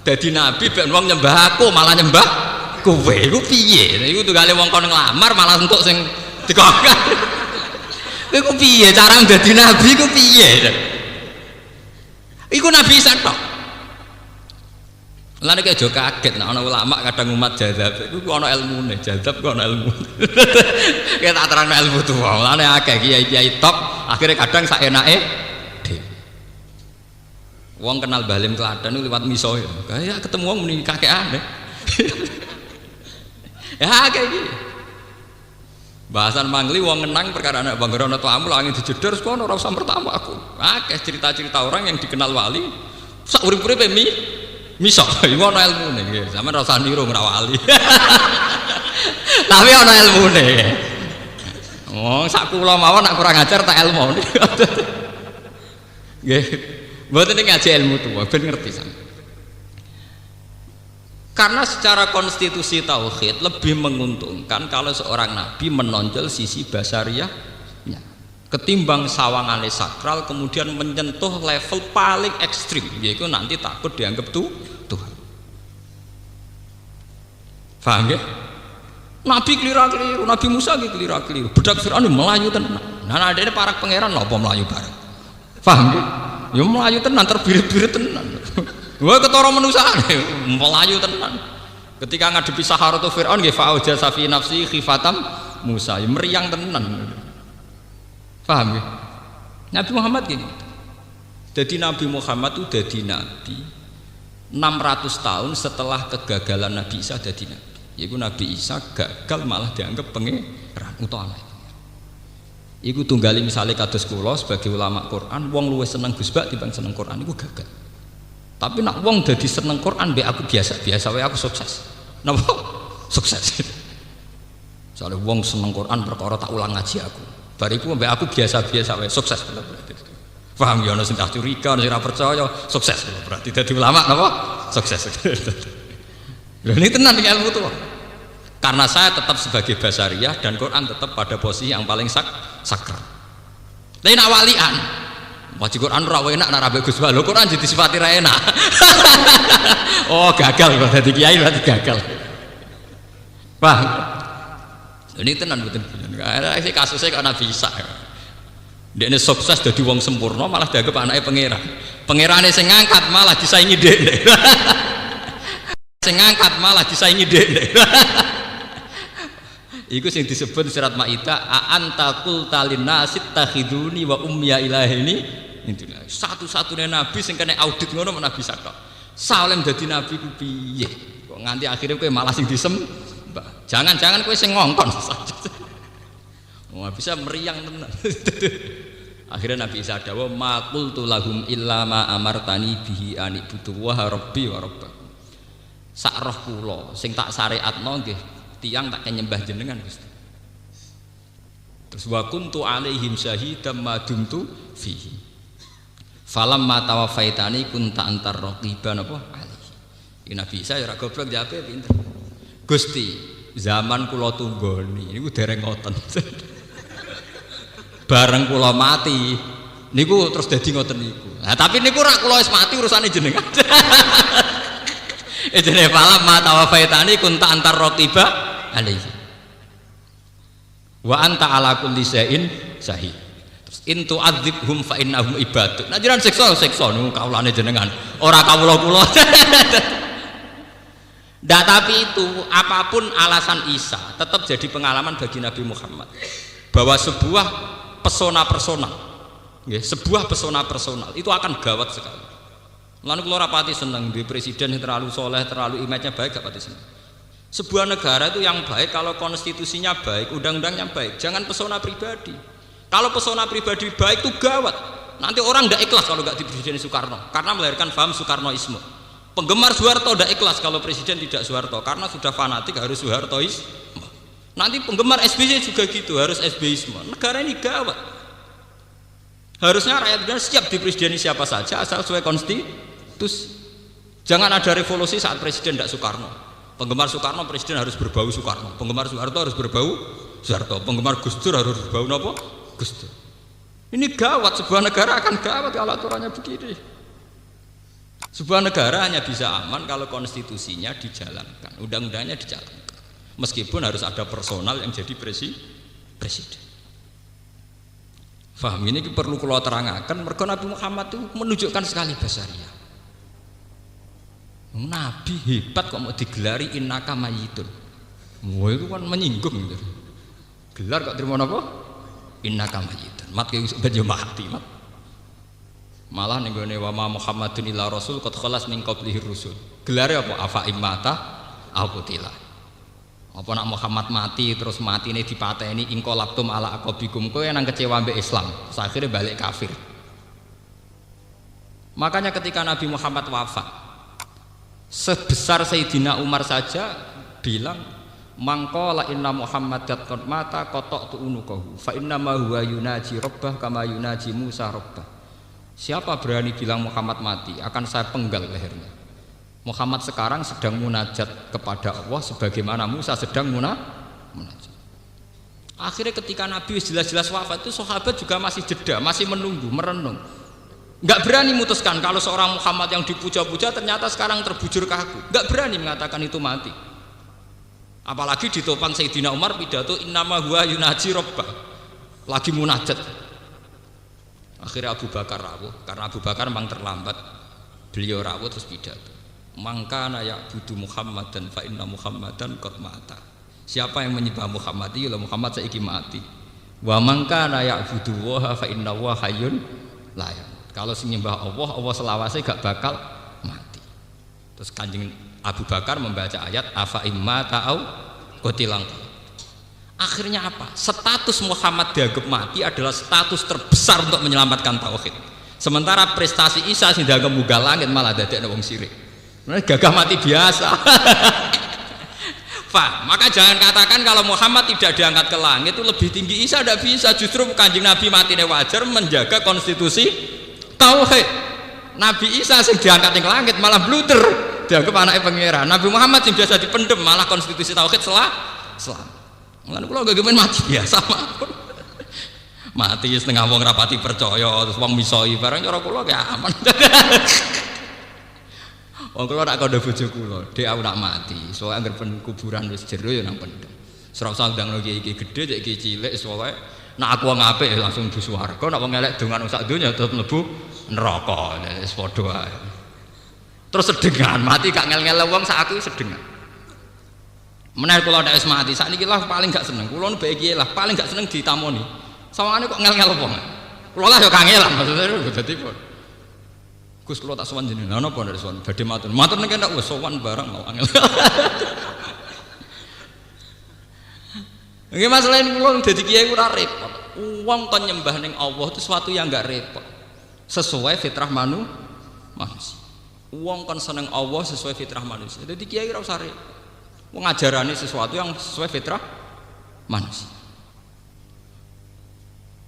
dadi nabi ben wong nyembah aku malah nyembah kowe ku piye? Iku tunggale wong kon nglamar malah entuk sing dikongkon. Kowe ku piye cara dadi nabi ku piye? Iku Nabi Isa tok. Lah nek aja kaget nek ana ulama kadang umat jazab iku ana ilmune, jazab ku ana ilmu. Kita tak terangno ilmu tuwa. Lah nek akeh kiai-kiai top akhirnya kadang sak enake dhewe. Wong kenal Balim Klaten liwat miso ya. Kayak ketemu wong muni kakeane. Ya kayak gini. Bahasan mangli wong ngenang perkara anak bangga ana tamu langit dijedor kono ora usah pertama aku. Akeh cerita-cerita orang yang dikenal wali sak urip-uripe miso iku ana ilmune nggih. Sampeyan ora usah niru ora wali. Tapi ana ilmune. Oh, sak kula mawon nek kurang ajar tak ilmu. Nggih. Mboten ngaji ilmu tuwa ben ngerti sampeyan. Karena secara konstitusi tauhid lebih menguntungkan kalau seorang nabi menonjol sisi basariyahnya ketimbang sawangane sakral kemudian menyentuh level paling ekstrim yaitu nanti takut dianggap Tuhan. Paham ya? Nabi keliru-keliru, Nabi Musa keliru-keliru, budak Fir'aun melayu tenan. Nah adene para pangeran napa melayu bareng. Paham ya? Ya melayu tenan terbirit-birit tenan. Wah ketara manusane melayu tenan. Ketika ngadepi Saharatu Fir'aun nggih fa'auja safi nafsi khifatam Musa, ya meriang tenan. Paham ya? Nabi Muhammad gini. Jadi Nabi Muhammad itu jadi nabi 600 tahun setelah kegagalan Nabi Isa jadi nabi. Yaitu Nabi Isa gagal malah dianggap pangeran utawa. Iku tunggali misalnya kados kula sebagai ulama Quran, wong luwih seneng Gus Bak timbang seneng Quran iku gagal. Tapi nak wong dadi seneng Quran mbek aku biasa-biasa wae aku sukses. Napa? Sukses. Soale wong seneng Quran perkara tak ulang ngaji aku. Bariku mbek aku biasa-biasa wae sukses berarti. Paham ya ana sing tak curiga, ana sing ora percaya, sukses berarti dadi ulama napa? Sukses. Lha ini tenan iki ilmu tuh. Karena saya tetap sebagai basariyah dan Quran tetap pada posisi yang paling sakral. Tapi nak walian Waca Quran ora enak nek ambek Gus Bal. Lho Quran jadi sifati ra enak. Oh, gagal kok dadi kiai berarti gagal. Paham? Ini tenan betul. Karena sih kasusnya kok Nabi Isa. Dia ini sukses jadi wong sempurna malah dianggap anaknya pangeran. Pangerane sing ngangkat malah disaingi dekne. Sing ngangkat malah disaingi dekne. Iku sing disebut surat Maidah a'anta qulta linnasit takhiduni wa ummiya ilahini. Intinya satu-satunya nabi sing kena audit ngono Nabi Isa tok. Salem dadi nabi ku piye? Kok nganti akhirnya kowe malah sing disembah. Jangan-jangan kowe sing ngongkon saja. Wah bisa meriang tenan. Akhirnya Nabi Isa dawuh ma qultu lahum illa ma amartani bihi an ibudu wa rabbi wa rabbakum. Sak roh kula sing tak syariatno nggih tiyang tak nyembah jenengan Gusti. Terus wa kuntu alaihim syahidam ma dumtu fihi. Falam ma tawaffaitani kunta antar raqiban apa alaihi. Iki Nabi Isa ya ora goblok jape pinter. Gusti, zaman kula tunggoni niku dereng ngoten. Bareng kula mati niku terus dadi ngoten niku. Nah, tapi niku rak kula wis mati urusane jenengan. Jenenge falam ma tawaffaitani kunta antar raqiba alaihi. Wa anta ala kulli syai'in syahid. Terus in tu'adzibhum fa innahum ibaduk. Nah jenengan siksa niku kawulane jenengan, ora kawula kula. Ndak, tapi itu apapun alasan Isa tetap jadi pengalaman bagi Nabi Muhammad bahwa sebuah pesona personal, sebuah pesona personal itu akan gawat sekali. Lalu kalau rapati seneng di presiden yang terlalu soleh, terlalu image-nya baik, gak pati seneng. Sebuah negara itu yang baik kalau konstitusinya baik, undang-undangnya baik, jangan pesona pribadi. Kalau pesona pribadi baik itu gawat. Nanti orang tidak ikhlas kalau nggak di Presiden Soekarno, karena melahirkan paham Soekarnoisme. Penggemar Soeharto tidak ikhlas kalau presiden tidak Soeharto, karena sudah fanatik harus Soehartoisme. Nanti penggemar SBY juga gitu, harus SBYisme. Negara ini gawat. Harusnya rakyat siap di presiden siapa saja asal sesuai konstitusi. Jangan ada revolusi saat presiden tidak Soekarno. Penggemar Soekarno presiden harus berbau Soekarno. Penggemar Soeharto harus berbau Soeharto. Penggemar Gus Dur harus berbau apa? Gus Dur. Ini gawat, sebuah negara akan gawat kalau aturannya begini. Sebuah negara hanya bisa aman kalau konstitusinya dijalankan, undang-undangnya dijalankan. Meskipun harus ada personal yang jadi presiden. Faham ini perlu kalau terangkan. Mereka Nabi Muhammad itu menunjukkan sekali basariah. Nabi hebat kok mau digelari innaka mayyitun. Wah itu kan menyinggung gitu. Gelar kok terima apa? Innaka mayyitun. Mat kayak baju mati mat. Malah ning gone wa Muhammadun illa rasul qad khalas min qablihi rusul. Gelare apa? Afa immata aqutila. Apa nak Muhammad mati terus matine dipateni ingqalabtum ala aqabikum, kowe nang kecewa mbek Islam, akhirnya balik kafir. Makanya ketika Nabi Muhammad wafat, sebesar Sayyidina Umar saja bilang mangqala inna Muhammadan qad mata qata'tu unuqahu fa inna ma huwa yunaji rabbah kama yunaji Musa rabbah. Siapa berani bilang Muhammad mati, akan saya penggal lehernya. Muhammad sekarang sedang munajat kepada Allah sebagaimana Musa sedang munajat. Akhirnya ketika Nabi jelas-jelas wafat itu sahabat juga masih jeda, masih menunggu, merenung. Nggak berani memutuskan kalau seorang Muhammad yang dipuja-puja ternyata sekarang terbujur kaku. Nggak berani mengatakan itu mati. Apalagi ditopang Sayyidina Umar pidato innama huwa yunaji rabbah. Lagi munajat. Akhirnya Abu Bakar rawuh, karena Abu Bakar memang terlambat. Beliau rawuh terus pidato. Mangkana ya'budu Muhammadan fa inna Muhammadan qad mata. Siapa yang menyembah Muhammad itu Muhammad saiki mati. Wa mangkana ya'budu wa fa inna wa hayyun la yamut. Kalau menyembah Allah, Allah selawase gak bakal mati. Terus Kanjeng Abu Bakar membaca ayat afa imma ta'au qutilang. Akhirnya apa? Status Muhammad dianggap mati adalah status terbesar untuk menyelamatkan tauhid. Sementara prestasi Isa sing dianggap munggah langit malah dadekno wong sirik. Nah, gagah mati biasa. Maka jangan katakan kalau Muhammad tidak diangkat ke langit itu lebih tinggi Isa, tidak bisa. Justru Kanjeng Nabi matinya wajar menjaga konstitusi tauhid. Nabi Isa sing diangkat ke langit malah blunder, dianggap anaknya pangeran. Nabi Muhammad sing biasa dipendem malah konstitusi tauhid selamat. Mulane kula gak gemen mati biasa mawon. Mati setengah wong rapati percaya terus wong misoi barang cara kula ki aman. Wong kula nak kandha bojo kula, Dek aku nak mati. Soale anggere kuburan wis jero ya nang pendem. Ora usah ndangno iki gedhe cek iki cilik soale nak aku wong apik langsung mlebu swarga, nak wong elek dongan sak donya tetep mlebu neraka. Wis padha ae. Terus sedengan mati gak ngel-ngel wong sak aku sedengan. Menawa kula nek wis mati sakniki lah paling gak seneng. Kula mbek iki lah paling gak seneng ditamoni. Sawangane kok ngel-ngel wong. Kula lah ya kangelan maksudnya dadi kok. Gus kula tak sowan jenengan napa ndak sowan badhe matur. Matur nek ndak wis sowan barang mau angel. Nggih masalah ini kula dadi kiai ora repot. Wong kon nyembah ning Allah itu sesuatu yang enggak repot. Sesuai fitrah manusia. Wong kon seneng Allah sesuai fitrah manusia. Dadi kiai ora usah repot. Wong ajarane sesuatu yang sesuai fitrah manusia.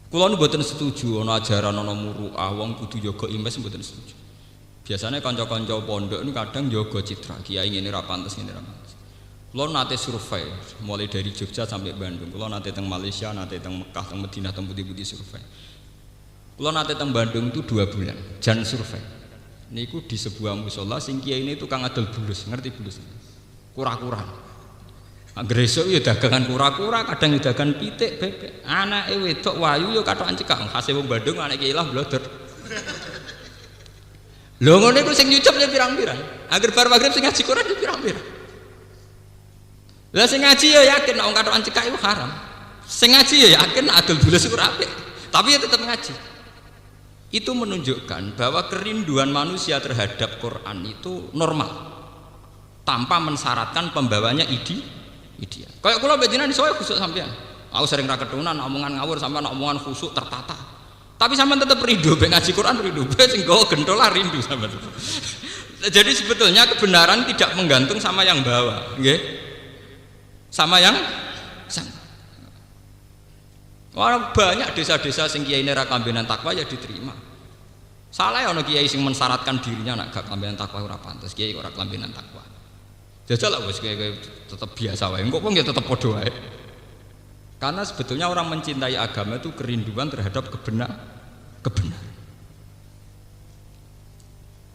Kula nu mboten setuju ana ajaran ana muru'ah wong kudu jaga imes mboten setuju. Biasanya kanca-kanca pondok ini kadang jaga citra kiai ngene ra pantes ngene ra pantes. Kula nate survei mulai dari Jogja sampai Bandung. Kula nate teng Malaysia, nate teng Mekah, teng Madinah, teng putih-putih survei. Kula nate teng Bandung itu 2 bulan, jan survei. Niku di sebuah musala sing kiai ini tukang adol bulus, ngerti bulus? Kura-kura. Anggere esuk ya dagangan kura-kura, kadang ya dagangan pitik, bebek. Anake wedok wayu ya kathokan cekak. Khase wong Bandung anake ilah bloder. Lho ngono iku sing nyucup ya pirang-pirang. Angger bar magrib sing ngaji Quran ya pirang-pirang. Lah sing ngaji ya yakin nek wong kathokan cekak iku haram. Sing ngaji ya yakin nek adol bulus iku apik. Tapi ya tetap ngaji. Itu menunjukkan bahwa kerinduan manusia terhadap Quran itu normal. Tanpa mensyaratkan pembawanya ideal. Kayak kula bejinan iso khusuk sampean. Aku sering ra ketunan omongan ngawur sampean omongan khusuk tertata. Tapi sampean tetap rindu ben ngaji Quran rindu, ben sing gawa gentola rindu sampean. Jadi sebetulnya kebenaran tidak menggantung sama yang bawa, nggih. Sama yang orang banyak desa-desa sing kiai ra kambenan takwa ya diterima. Salah ana kiai sing mensyaratkan dirinya nak gak kambenan takwa ora pantes, kiai ora kambenan takwa. Jajal lah wis kayak tetap biasa wae. Engko wong ya tetep padha wae. Karena sebetulnya orang mencintai agama itu kerinduan terhadap kebenaran.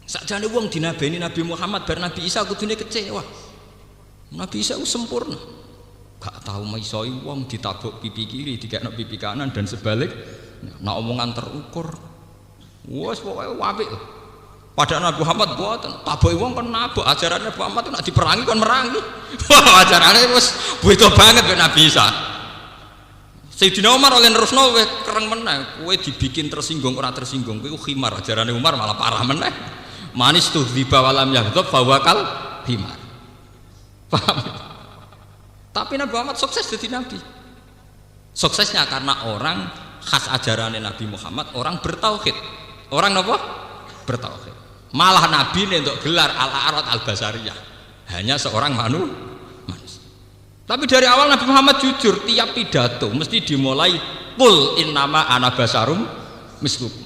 Sakjane wong dinabeni Nabi Muhammad bar Nabi Isa kudune kecewa. Nabi Isa itu sempurna. Gak tahu misoi wong ditabuk pipi kiri, dikekno pipi kanan dan sebalik. Nah omongan terukur. Wes pokoke apik. Padahal Nabi Muhammad buatan taboki wong kon nabok ajarannya Nabi Muhammad itu nak diperangi kon merangi. Wah ajarannya wis beda banget karo Nabi Isa. Sayyidina Umar oleh nerusno wis kereng meneh, kowe dibikin tersinggung ora tersinggung, kowe khimar ajarannya Umar malah parah meneh. Manis tuh riba walam yaghdab fawakal himar. Paham? Tapi Nabi Muhammad sukses jadi nabi. Suksesnya karena orang khas ajarannya Nabi Muhammad orang bertauhid. Orang apa? Bertauhid. Malah Nabi ini untuk gelar al-a'rad al-basariyah hanya seorang manusia. Tapi dari awal Nabi Muhammad jujur, tiap pidato mesti dimulai qul innama ana basarum mislukum.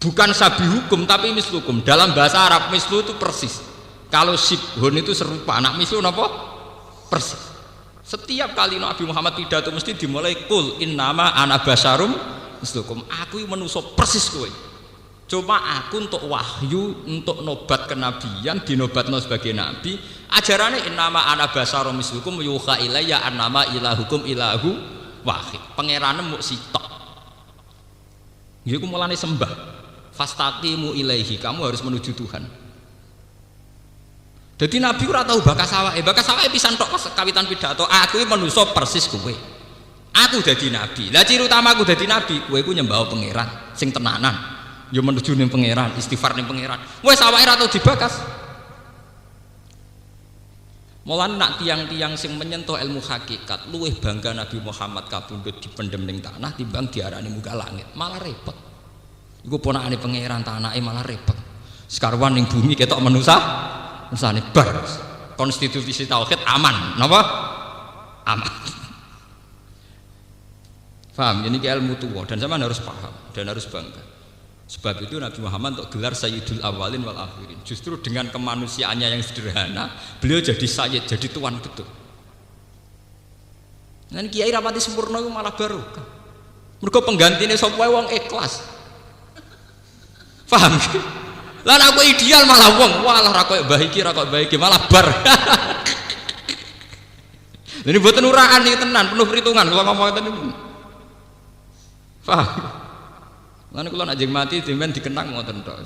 Bukan sabi hukum tapi mislukum. Dalam bahasa Arab mislu itu persis. Kalau sibhun itu serupa, anak mislu apa? Persis. Setiap kali Nabi Muhammad pidato mesti dimulai qul innama ana basarum mislukum. Aku manusia persis kowe. Cuma aku untuk wahyu, untuk nobat kenabian, dinobatno sebagai nabi. Ajarannya innama ana basarum mislukum yuha ilayya annama ilahukum ilahu wahid. Pangerane muk sitok. Iku mulane sembah. Fastaqimu ilaihi, kamu harus menuju Tuhan. Jadi nabi ora tahu bakas awake pisan tok pas kawitan pidato. Aku iki manusa persis kowe. Aku dadi nabi. Lah ciri utama aku dadi nabi, kowe iku nyembah pangeran sing tenanan. Ya menuju ning pangeran, istighfar ning pangeran. Wes awake ora tau dibakas. Mulane nak tiang-tiang sing menyentuh ilmu hakikat luwih bangga Nabi Muhammad kapundhut dipendem ning tanah timbang diarani munggah langit, malah repot. Iku ponakane pangeran tanake malah repot. Sekarwan ning bumi ketok manusa, mansane bar. Konstitusi tauhid aman, napa? Aman. Paham? Ini ilmu tua dan zaman harus paham dan harus bangga. Sebab itu Nabi Muhammad untuk gelar Sayyidul Awalin wal Akhirin. Justru dengan kemanusiaannya yang sederhana, beliau jadi sayyid, jadi tuan betul. Dan kiai rapati sempurna itu malah barokah. Mergo penggantine sapa wae wong ikhlas. Paham? Lah aku ideal malah wong, walah ra koyo mbah iki, ra koyo mbah iki malah bar. Ini mboten uraan iki tenan, penuh perhitungan kula ngomong ngoten niku. Paham? Lan kula nek jeng mati dimen dikenang ngoten tok.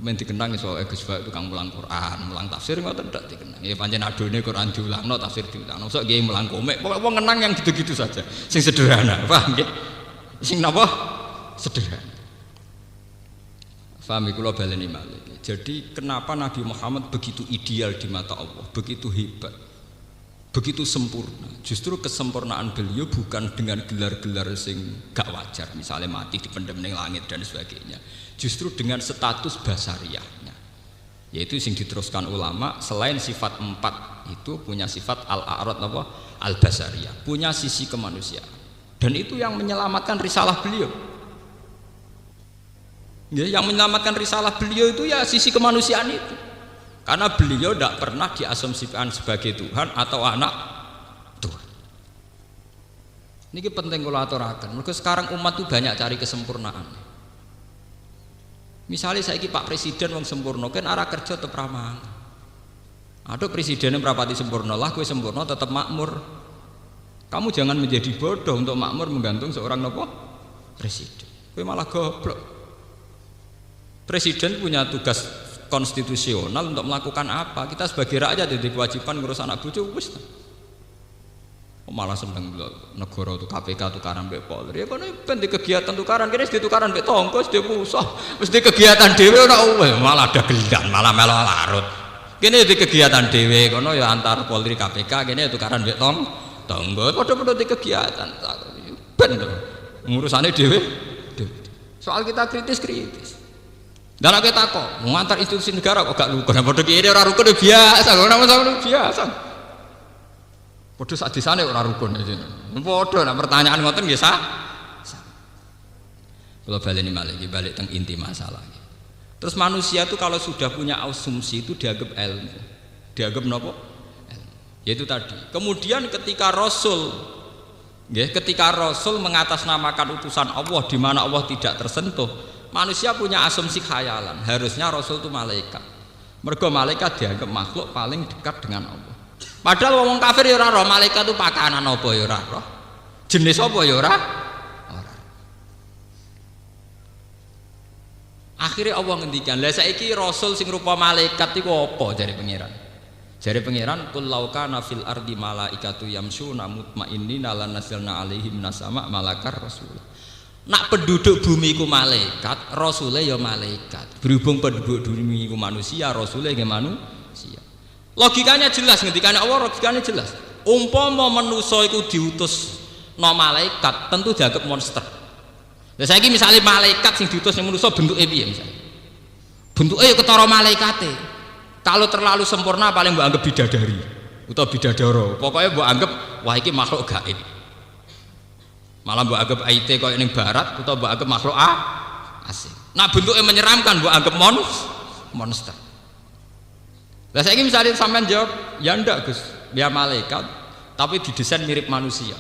Men dikenang iso Gus Bak tukang mulang Quran, mulang tafsir ngoten tok dikenang. Ya pancen adone Quran diulangno, tafsir diulangno. Sok nggih mulang komik, pokoke wong ngenang yang gitu-gitu saja. Sing sederhana, paham nggih? Sing napa? Sederhana. Paham kula baleni malih. Jadi kenapa Nabi Muhammad begitu ideal di mata Allah, begitu hebat, begitu sempurna? Justru kesempurnaan beliau bukan dengan gelar-gelar sing gak wajar, misalnya mati dipendem ning langit dan sebagainya. Justru dengan status basariyahnya, yaitu sing diteruskan ulama selain sifat 4 itu punya sifat al-a'rad apa? Al-basariyah, punya sisi kemanusiaan, dan itu yang menyelamatkan risalah beliau. Ya, yang menyelamatkan risalah beliau itu ya sisi kemanusiaan itu, karena beliau tidak pernah diasumsikan sebagai Tuhan atau anak Tuhan. Ini penting kalau aturakan, mereka sekarang umat itu banyak cari kesempurnaan. Misalnya saya Pak Presiden wong sempurna, kan arah kerja tetap ramah. Ada presiden yang merapati sempurna lah, gue sempurna tetap makmur. Kamu jangan menjadi bodoh untuk makmur menggantung seorang nopo presiden. Gue malah goblok. Presiden punya tugas konstitusional untuk melakukan apa? Kita sebagai rakyat jadi kewajiban ngurus anak bojo wis. Malah seneng negara itu KPK tukaran mbek Polri. Ya kono ben di kegiatan tukaran kene wis tukaran mbek tonggo wis dimusah. Wis di kegiatan dhewe ora malah ada geldan, malah melo larut. Kene di kegiatan dhewe kono ya antar Polri KPK kene tukaran mbek tonggo. Padha-padha di kegiatan. Ben ngurusane dhewe. Soal kita kritis. Dan kita kok mengantar institusi negara kok gak rukun. Padha kene ora rukun biasa, ora masalah biasa. Padha sak desane ora rukun aja. Padha nek pertanyaan ngoten nggih sah. Kula baleni malih balik teng inti masalah. Terus manusia itu kalau sudah punya asumsi itu dianggap ilmu. Dianggap napa? Ilmu. Yaitu tadi. Kemudian ketika Rasul mengatasnamakan utusan Allah di mana Allah tidak tersentuh, manusia punya asumsi khayalan. Harusnya Rasul itu malaikat. Mergo malaikat dianggap makhluk paling dekat dengan Allah. Padahal wong kafir ya ora roh malaikat itu pakanan apa ya ora roh. Jenis apa ya ora? Ora. Akhire Allah ngendikan, "Lah saiki rasul sing rupa malaikat iku apa?" jare pangeran. Jare pangeran, "Qul law kana fil ardi malaikatu yamshuna mutmainnina lan nazzalna alaihim nasama malakar rasul." Nak penduduk bumi ku malaikat, rasule ya malaikat. Berhubung penduduk bumi ku manusia, rasule nggih manusia. Logikanya jelas, ngendikane Allah logikanya jelas. Umpama manusa iku diutus no malaikat, tentu dianggap monster. Lah saiki misale malaikat sing diutus ning manusa bentuke piye misale? Bentuke ya ketara malaikate. Kalau terlalu sempurna paling mbok anggap bidadari utawa bidadara. Pokoknya mbok anggap wah iki makhluk gaib. Malah mbok anggap IT koyo ning barat utawa mbok anggap makhluk asing. Nah bentuke menyeramkan mbok anggap monster. Lah saiki misalnya sampean jawab, ya ndak Gus, dia malaikat tapi didesain mirip manusia.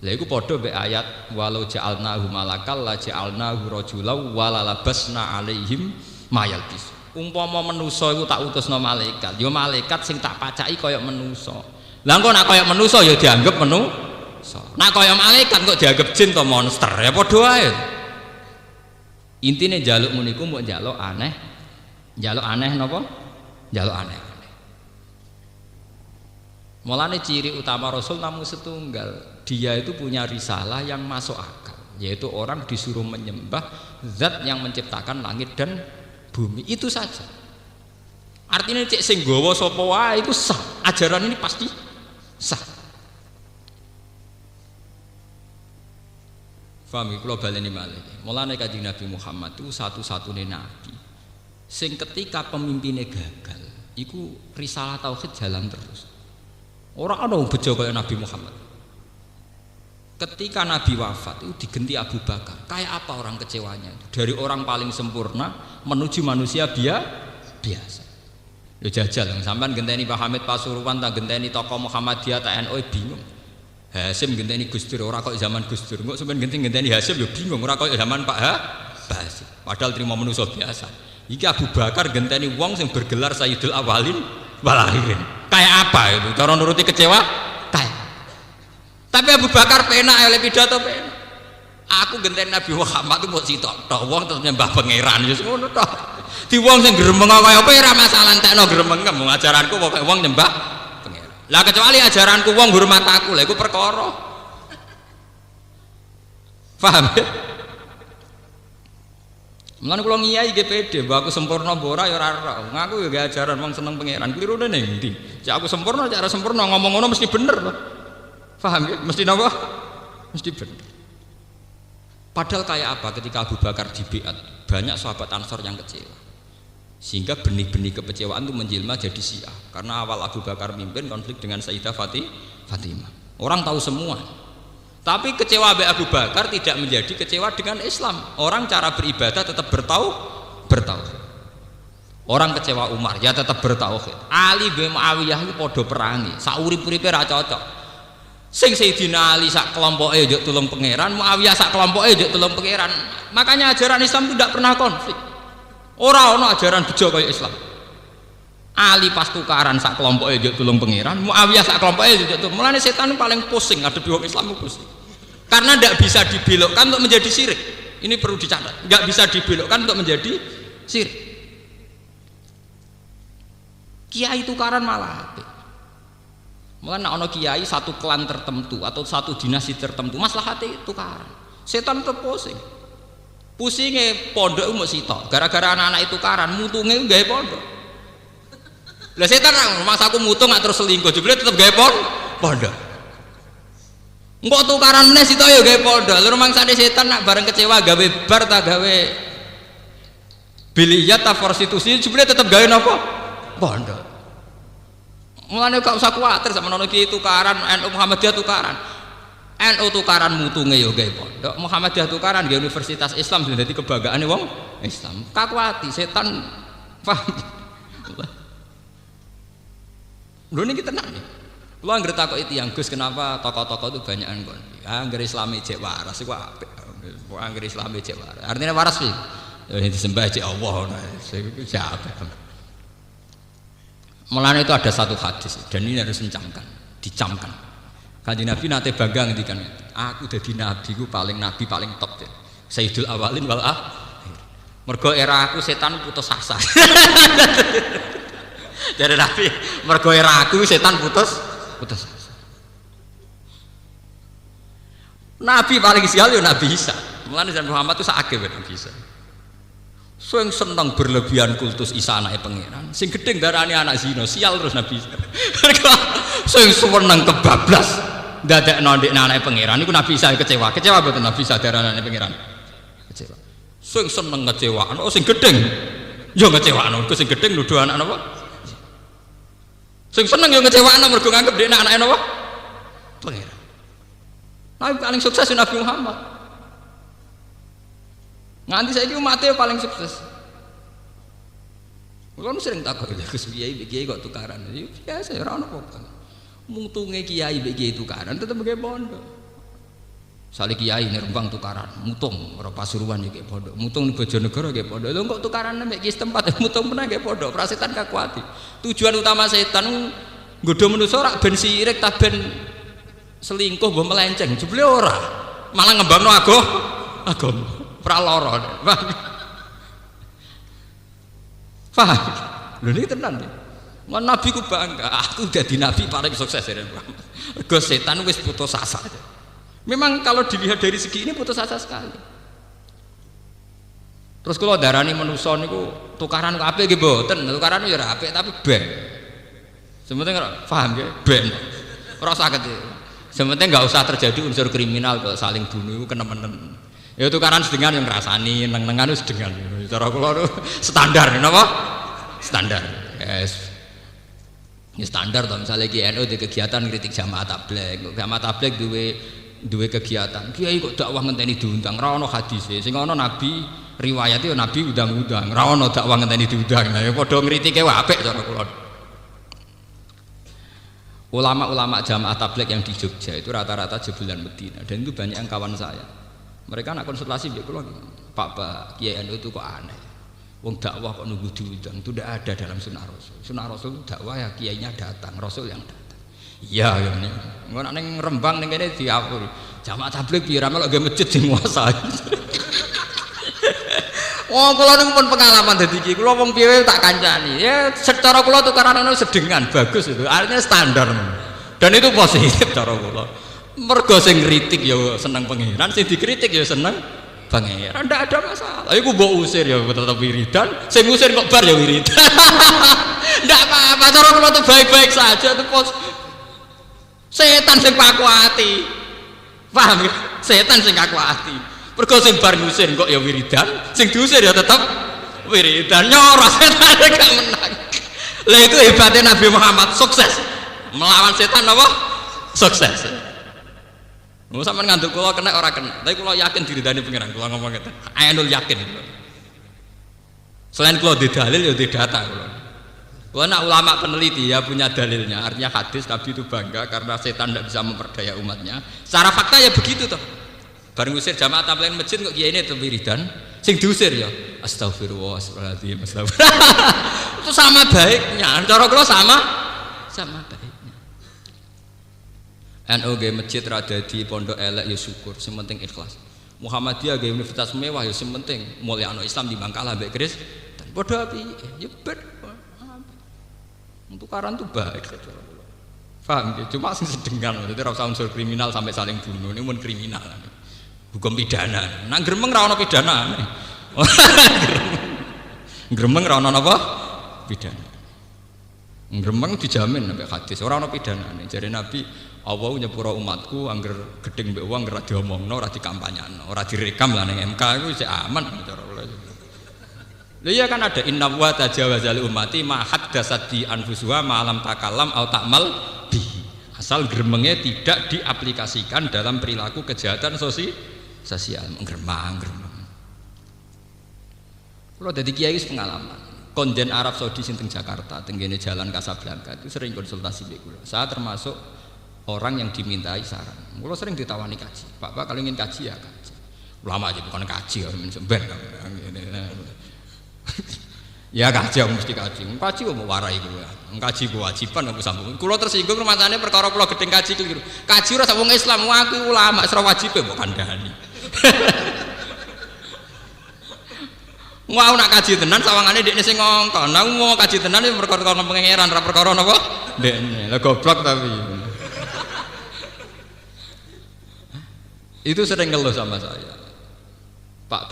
Lah iku padha mbek ayat walau ja'alnahu malakal la ja'alnahu rajulan wala labasna alaihim mayalbis. Umpama manusa iku tak utusno malaikat, ya malaikat sing tak pacaki kaya manusa. Lah engko nek kaya manusa ya dianggap manusa. Nek kaya malaikat kok dianggap jin to monster, ya padha wae. Intine njaluk muniku mbok njaluk aneh. Njaluk aneh napa? Njaluk aneh-aneh. Mulane ciri utama Rasul namun setunggal, dia itu punya risalah yang masuk akal, yaitu orang disuruh menyembah zat yang menciptakan langit dan bumi, itu saja. Artinya cek sing gawa sapa wae iku sah, ajaran ini pasti sah. Fahmi kula baleni malih. Mulane Kanjeng Nabi Muhammad itu satu-satunya nabi sing ketika pemimpinnya gagal, iku risalah tauhid jalan terus. Orang ada bejo kayak Nabi Muhammad. Ketika Nabi wafat itu digenti Abu Bakar. Kayak apa orang kecewanya? Dari orang paling sempurna menuju manusia biasa. Ya jajal, sampean genteni Pak Hamid Pasuruan, tak genteni tokoh Muhammadiyah, tak NU bingung. Hasim genteni Gus Dur ora kok zaman Gus Dur. Kok sampean genteni Hasim yo bingung ora kok zaman Pak Hasim. Padahal terima manusia biasa. Iki Abu Bakar genteni wong sing bergelar Sayyidul Awalin wal Akhirin. Kayak apa itu? Cara nuruti kecewa? Kayak. Tapi Abu Bakar penak oleh pidato penak. Aku genteni Nabi Muhammad itu mbok sitok tok wong terus nyembah pangeran ya ngono tok. Di wong sing gremeng kaya apa ora masalah entekno gremeng ajaranku pokoke wong nyembah lah kecuali ajaranku wong hormat aku lah iku perkara. Paham ya? Mulane kula ngiyai nggih pede, mbok aku sempurna mbok ora ya ora ora. Ngaku ya gak ajaran wong seneng pangeran. Klirune ning ndi? Cek aku sempurna, cek ora sempurna ngomong ngono mesti bener to. Paham ya? Mesti napa? Mesti bener. Padahal kayak apa ketika Abu Bakar dibiat, banyak sahabat Ansor yang kecewa. Sehingga benih-benih kekecewaan itu menjelma jadi Syiah karena awal Abu Bakar mimpin konflik dengan Sayyidah Fatimah orang tahu semua, tapi kecewa Abu Bakar tidak menjadi kecewa dengan Islam. Orang cara beribadah tetap bertauhid. Orang kecewa Umar ya tetap bertauhid. Ali bin Muawiyah itu podo perangi saurip-uripe ra cocok. Sing Sayyidina Ali sak kelompoke njuk tulung pangeran, Muawiyah sak kelompoke njuk tulung pangeran. Makanya ajaran Islam tidak pernah konflik. Ora ana ajaran bejo kaya Islam. Ali pas tukaran sak kelompoke njuk tulung pangeran, Muawiyah sak kelompoke njuk tulung. Mulane setan paling pusing ngadepi wong Islam pusing. Karena tidak bisa dibelokkan untuk menjadi syirik. Ini perlu dicatat. Enggak bisa dibelokkan untuk menjadi syirik. Kiai tukaran malah apik. Mulane ana kiai satu klan tertentu atau satu dinasti tertentu maslahate tukaran. Setan tetep pusing. Pusinge pondok mau sitok gara-gara anak-anak itu tukaran mutunge gawe pondok. Lah setan masa aku mutung gak terus selingkuh jebule tetep gawe pondok. Engko tukaran meneh sitok ya gawe pondok. Lha rumangsane setan nak bareng kecewa gawe bar ta gawe biliyat ta prostitusi jebule tetep gawe napa? Pondok. Mulane gak usah kuwatir sama ono ki tukaran NU Muhammadiyah tukaran. NU tukaran mutunge ya gawe pondok, Muhammadiyah tukaran gawe universitas Islam sudah dadi kebanggaane wong Islam. Kakuati setan paham. Lho niki tenan nih. Kulo anggere takoki tiyang Gus kenapa tokoh-tokoh itu banyakan kon. Anggere Islame cek waras iku apik. Anggere Islame cek waras. Artinya waras piye? Ya disembah cek Allah ngono. Iku siapa? Mulane itu ada satu hadis dan ini harus dicamkan. Kanjeng Nabi nate bangga ngendikan, aku dadi nabi ku paling top ya. Sayyidul Awalin wal Akhirin. Mergo era aku setan putus asa. Dari Nabi, mergo era aku setan putus asa. Nabi paling sial ya Nabi Isa. Mulane Muhammad itu sakake Nabi Isa. Sing seneng berlebihan kultus Isa anake pangeran, sing gedeng darane anak zina, sial terus Nabi Isa. Sing seneng kebablas ndadekno ndekne anake pangeran iku Nabi Isa kecewa. Kecewa mboten Nabi Isa darane anake pangeran? Kecewa. Sing seneng ngecewakno, sing gedeng ya ngecewakno, sing gedeng nuduh anak napa? Sing seneng ya ngecewakno mergo nganggep ndekne anake napa? Pangeran. Nabi paling sukses Nabi Muhammad. Nganti saiki umatnya paling sukses. Kulo sering takut ya Gus Kiai kok tukaran. Ya biasa ora ono apa-apa. Mutunge kiai mbek kiai tukaran tetep gawe pondok. Sale kiai ning Rembang tukaran, mutung ora Pasuruan iki pondok. Mutung ning Bojonegoro nggih pondok. Lho kok tukaran mek kiai setempat mutung meneh nggih pondok. Prasetan kakuati. Tujuan utama setan nggodho manusa ora ben sirik ta ben selingkuh mbok melenceng. Jebule ora. Malah ngembangno agama. Praloro, paham? Lho ini tenan nih. Nabi ku bangga, aku jadi nabi paling sukses ya. Gus setan wis putus asa. Memang kalau dilihat dari segi ini putus asa sekali. Terus kalau darani manusa niku tukaran kok apik nggih mboten, tukaran ya ora apik tapi ben. Sementing paham nggih, ben. Ora saged. Sementing enggak usah terjadi unsur kriminal kok saling bunuh iku kenemen. Ya tukaran sedengan yang ngrasani neng-nengan wis sedengan. Cara kula standar napa? Standar. Yes. Ini standar to misale iki NU di kegiatan kritik jamaah tabligh. Jamaah tabligh duwe kegiatan. Kiai kok dakwah ngenteni diundang, ra ono hadise. Sing ono nabi riwayate ya nabi undang-undang. Ra ono dakwah ngenteni diundang. Nah ya padha ngritike wae apik cara kula. Ulama-ulama jamaah tabligh yang di Jogja itu rata-rata jebulan Medina dan itu banyak yang kawan saya. Mereka nak konsultasi dia bilang, Pak Kiai NU itu kok aneh. Wong dakwah kok nunggu diundang, itu tidak ada dalam sunnah Rasul. Sunnah Rasul itu dakwah ya kiainya datang, Rasul yang datang. Iya ya ini. Ngono nang Rembang ning kene diatur. Jamaah tabligh piye ra melok ge masjid sing nguasai. Oh, kula niku pun pengalaman dadi iki. Kula wong piye tak kancani. Ya secara kula tukaran ono sedengan bagus itu. Artinya standar. Dan itu positif cara kula. Mergo sing kritik ya seneng pangeran, sing dikritik ya seneng pangeran. Ndak ada masalah. Iku mbok usir ya tetep wiridan, sing usir kok bar ya wiridan. Ndak apa-apa, cara kula tuh baik-baik saja itu setan sing pakuati. Paham ya? Setan sing kakuati. Mergo sing bar ngusir kok ya wiridan, sing diusir ya tetep wiridan. Nyoros setan gak menang. Lah itu hebatnya Nabi Muhammad, sukses. Melawan setan apa? Sukses. Mau sampean nganduk kula kena ora kena. Tapi kula yakin diridani pangeran. Kula ngomong ngeten. Ainul yakin. Selain kula di dalil ya di data kula. Kula nak ulama peneliti ya punya dalilnya. Artinya hadis Nabi itu bangga karena setan tidak bisa memperdaya umatnya. Secara fakta ya begitu toh. Bareng usir jamaah tabligh masjid kok kiai ini tetep wiridan. Sing diusir ya astagfirullah astagfirullah. Itu sama baiknya. Cara kula sama baiknya. NU ge masjid rada di pondok elek ya syukur, sing penting ikhlas. Muhammadiyah ge universitas mewah ya sing penting mulyakno Islam di Bangkalah mbek Kristen. Padha piye? Ya bet. Untuk karan tuh baik cara kula. Paham ya? Cuma sing sedengan, dadi ora usah unsur kriminal sampai saling bunuh. Ini mun kriminal. Hukum pidana. Nang gremeng ra ono pidana. Gremeng ra ono napa? Pidana. Gremeng dijamin sampai hadis ora ono pidana. Jare Nabi Allah nyepuro umatku angger gedeng mbek wong ora diomongno, ora dikampanyano, ora direkam lah ning MK iku isih aman cara kula. Lha iya kan ada inna wa tajawaza li ummati ma haddatsat di anfusuha ma lam takallam au ta'mal bi. Asal gremenge tidak diaplikasikan dalam perilaku kejahatan sosial. Gremang. Kula dadi kiai wis pengalaman. Konjen Arab Saudi sing teng Jakarta, tenggene Jalan Kasablanka itu sering konsultasi mbek kula. Saya termasuk orang yang dimintai saran. Kalau sering ditawani kaji, Pak kalau ingin kaji ya kaji. Ulama aja bukan kaji, harus semben. Ya kaji, aku mesti kaji. Kaji kok mau warai gue. Kaji kewajiban aku sambung. Kalau tersinggung rumahnya perkara kalau gedeng kaji keliru. Kaji rasa wong Islam, aku ulama, serah wajib ya bukan dani. Mau nak kaji tenan, sawangannya dia sing ngongkon. Nah mau kaji tenan itu perkara pengeran, perkara apa? Dia, lah goblok tapi. Itu sering ngeluh sama saya, Pak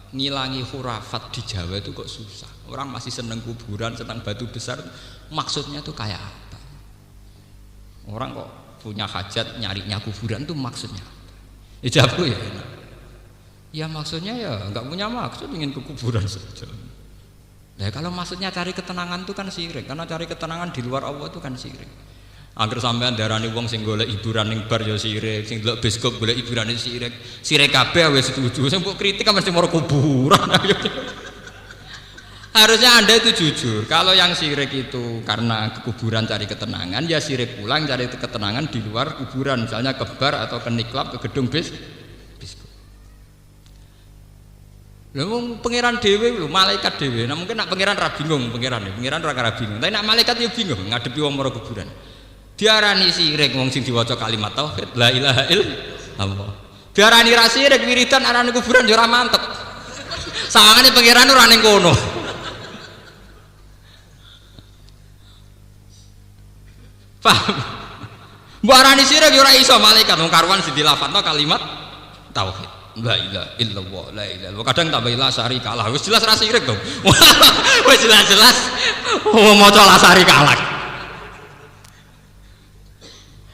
ngilangi khurafat di Jawa itu kok susah. Orang masih seneng kuburan, seneng batu besar. Maksudnya tuh kayak apa? Orang kok punya hajat nyarinya kuburan tuh maksudnya? Ijabku ya. Ya maksudnya ya nggak punya maksud ingin ke kuburan saja. Nah kalau maksudnya cari ketenangan tuh kan syirik. Karena cari ketenangan di luar Allah tuh kan syirik. Angger sampean darani wong sing golek hiburan ning bar ya sirik, sing delok bioskop golek hiburane sirik. Sirik kabeh wis setuju. Sing mbok kritik kan mesti maro kuburan. Harusnya Anda itu jujur. Kalau yang sirik itu karena ke kuburan cari ketenangan, ya sirik pulang cari ketenangan di luar kuburan, misalnya ke bar atau ke niklab, ke gedung bioskop. Lha wong pangeran dhewe lho, malaikat dhewe. Nah mungkin nak pangeran ra bingung, pangeran ora bingung. Tapi nak malaikat ya bingung ngadepi wong maro kuburan. Diarani sirik wong sing diwaca kalimat tauhid la ilaha illallah. Diarani ra sirik wiridan arane kuburan yo ora mantep. Sawangane pangeran ora ning kono. Paham? Mbok arani sirik yo ora iso malaikat wong karuan sing dilafadzno kalimat tauhid. La ilaha illallah, la ilaha illallah. Kadang tambah la syarika lah. Wis jelas ra sirik to. Wis jelas-jelas maca la syarika lah.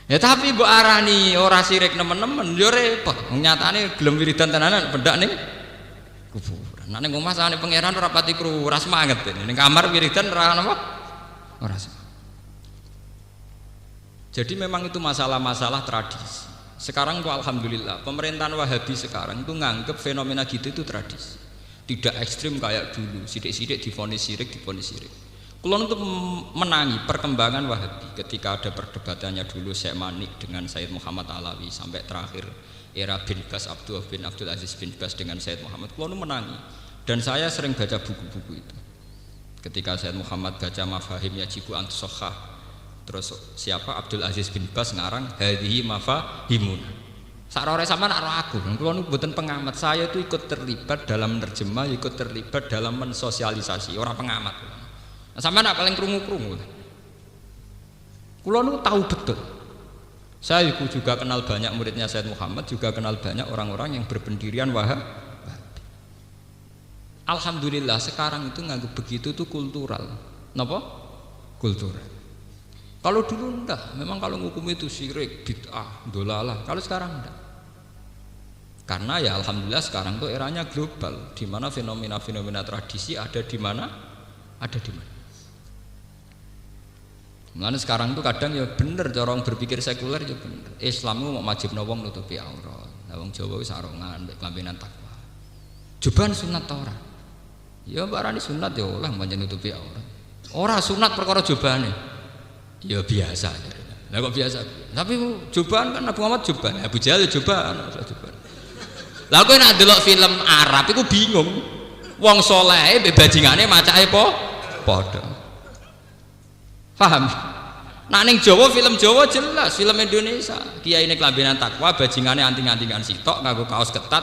Ya tapi mbok arani ora sirik nemen-nemen yo repot. Nyatane gelem wiridan tenanan pendak ning kuburan. Nek ning omah sane pangeran ora pati kru, ora semangat. Ning kamar wiridan ora napa? Ora semangat. Jadi memang itu masalah-masalah tradisi. Sekarang tuh alhamdulillah pemerintahan Wahabi sekarang itu nganggep fenomena gitu itu tradisi. Tidak ekstrim kayak dulu. Sidik-sidik divonis sirik, Kulon untuk menangi perkembangan Wahabi ketika ada perdebatannya dulu Syekh Manik dengan Sayyid Muhammad Alawi sampai terakhir era bin Bas Abdul Aziz bin Bas dengan Sayyid Muhammad. Kulon menangi dan saya sering baca buku-buku itu. Ketika Sayyid Muhammad baca Mafahim Yajibu Antusokhah, terus siapa Abdul Aziz bin Bas ngarang Hadhihi Mafahimun. Sarore sama nak aku, kulon buatan pengamat. Saya itu ikut terlibat dalam menerjemah, ikut terlibat dalam mensosialisasi, orang pengamat. Nah, sama nak paling krungu-krungu. Kulo nu tahu betul. Saya juga kenal banyak muridnya Sayyid Muhammad, juga kenal banyak orang-orang yang berpendirian Wahabi. Alhamdulillah sekarang itu nganggep begitu tuh kultural. Napa? Kultural. Kalau dulu enggak, memang kalau hukum itu syirik, bid'ah, dolalah. Kalau sekarang enggak. Karena ya alhamdulillah sekarang tuh eranya global, di mana fenomena-fenomena tradisi ada di mana? Ada di mana? Mulane sekarang tuh kadang ya bener orang berpikir sekuler ya bener. Islam mau majibno wong nutupi aurat. Lah wong Jawa wis sarongan mek klambenan takwa. Jobaan sunat ta ora? Ya barani sunat ya olah pancen nutupi aurat. Ora sunat perkara jobane. Ya biasa. Lah kok biasa? Tapi jobaan kan Nabi Muhammad jobaan, Abu Jahal jobaan. Lah kowe nek ndelok film Arab iku bingung. Wong saleh mbek bajingane macake padha. Paham? Nah ning Jawa film Jawa jelas, film Indonesia. Kiai ini kelambinan takwa, bajingane anting-antingan sitok, nganggo kaos ketat,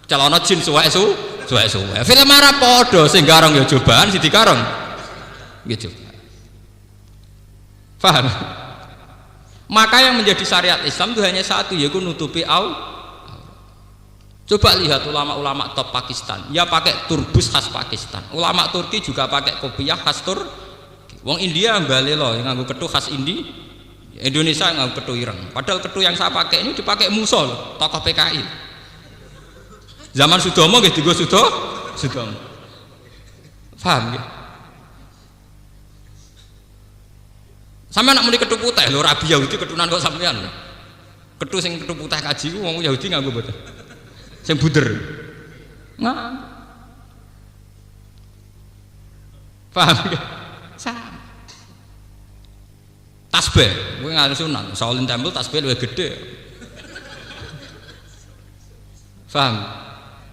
celana jin suwek-suwek. Film Arab padha, sing garong ya cobaan, sing dikarong ya coba. Paham? Maka yang menjadi syariat Islam itu hanya satu, yaitu nutupi aurat. Coba lihat ulama-ulama top Pakistan, ya pakai turbus khas Pakistan. Ulama Turki juga pakai kopiah khas Turki. Wong India balik loh, yang nganggo ketu khas Indi, Indonesia nganggo ketu ireng. Padahal ketu yang saya pakai ini dipakai Musol, tokoh PKI. Zaman Sudomo gitu, gue Sudomo. Paham ya? Sampai nak muni ketu putih, lo Rabi Yahudi ketunan kok sampean. Ketu sing ketu putih kaji, wong Yahudi nganggo betul. Sing buder. Nah. Paham ya? Sama. Tasbih, gue nggak sunan. Shaolin Temple tasbih lebih gede. Paham?